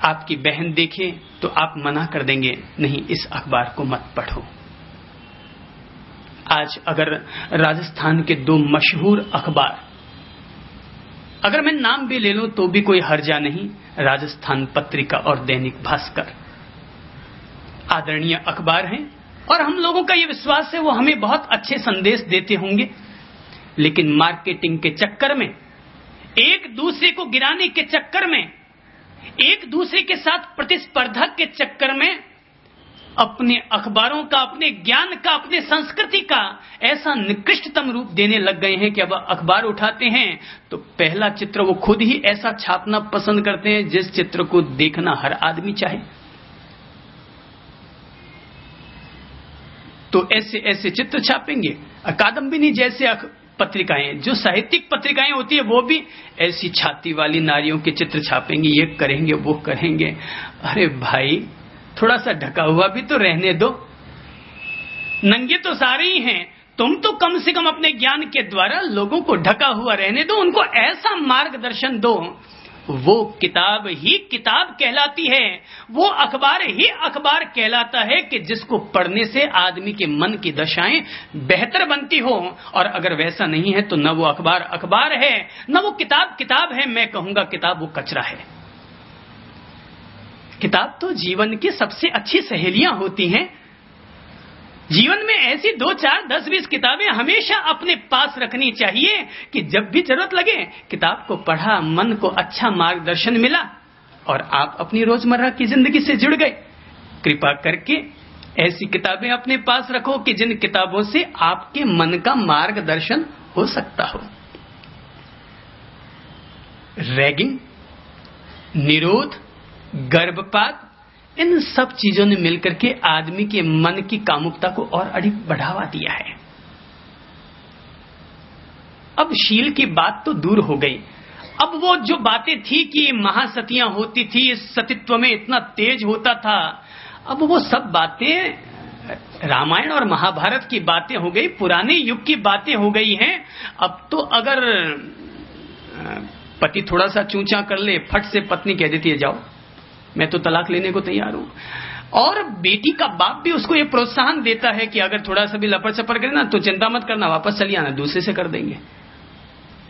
आपकी बहन देखे तो आप मना कर देंगे, नहीं इस अखबार को मत पढ़ो। आज अगर राजस्थान के दो मशहूर अखबार, अगर मैं नाम भी ले लूं तो भी कोई हर्जा नहीं, राजस्थान पत्रिका और दैनिक भास्कर आदरणीय अखबार हैं और हम लोगों का ये विश्वास है वो हमें बहुत अच्छे संदेश देते होंगे, लेकिन मार्केटिंग के चक्कर में, एक दूसरे को गिराने के चक्कर में, एक दूसरे के साथ प्रतिस्पर्धा के चक्कर में अपने अखबारों का, अपने ज्ञान का, अपने संस्कृति का ऐसा निकृष्टतम रूप देने लग गए हैं कि अब अखबार उठाते हैं तो पहला चित्र वो खुद ही ऐसा छापना पसंद करते हैं जिस चित्र को देखना हर आदमी चाहे। तो ऐसे ऐसे चित्र छापेंगे। कादम्बिनी जैसे पत्रिकाएं, जो साहित्यिक पत्रिकाएं होती है, वो भी ऐसी छाती वाली नारियों के चित्र छापेंगे, ये करेंगे वो करेंगे। अरे भाई, थोड़ा सा ढका हुआ भी तो रहने दो, नंगे तो सारे ही हैं, तुम तो कम से कम अपने ज्ञान के द्वारा लोगों को ढका हुआ रहने दो, उनको ऐसा मार्गदर्शन दो वो किताब ही किताब कहलाती है, वो अखबार ही अखबार कहलाता है कि जिसको पढ़ने से आदमी के मन की दशाएं बेहतर बनती हो। और अगर वैसा नहीं है तो न वो अखबार अखबार है, न वो किताब किताब है। मैं कहूंगा किताब वो कचरा है। किताब तो जीवन की सबसे अच्छी सहेलियां होती हैं। जीवन में ऐसी 2, 4, 10, 20 किताबें हमेशा अपने पास रखनी चाहिए कि जब भी जरूरत लगे किताब को पढ़ा, मन को अच्छा मार्गदर्शन मिला और आप अपनी रोजमर्रा की जिंदगी से जुड़ गए। कृपा करके ऐसी किताबें अपने पास रखो कि जिन किताबों से आपके मन का मार्गदर्शन हो सकता हो। रैगिंग, निरोध, गर्भपात, इन सब चीजों ने मिलकर के आदमी के मन की कामुकता को और अधिक बढ़ावा दिया है। अब शील की बात तो दूर हो गई। अब वो जो बातें थी कि महासतियां होती थी, सतीत्व में इतना तेज होता था, अब वो सब बातें रामायण और महाभारत की बातें हो गई, पुराने युग की बातें हो गई हैं। अब तो अगर पति थोड़ा सा चूंचा कर ले, फट से पत्नी कह देती है जाओ मैं तो तलाक लेने को तैयार हूं। और बेटी का बाप भी उसको ये प्रोत्साहन देता है कि अगर थोड़ा सा भी लपड़ चपड़ करे ना तो चिंता मत करना, वापस चली आना, दूसरे से कर देंगे।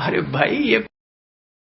अरे भाई ये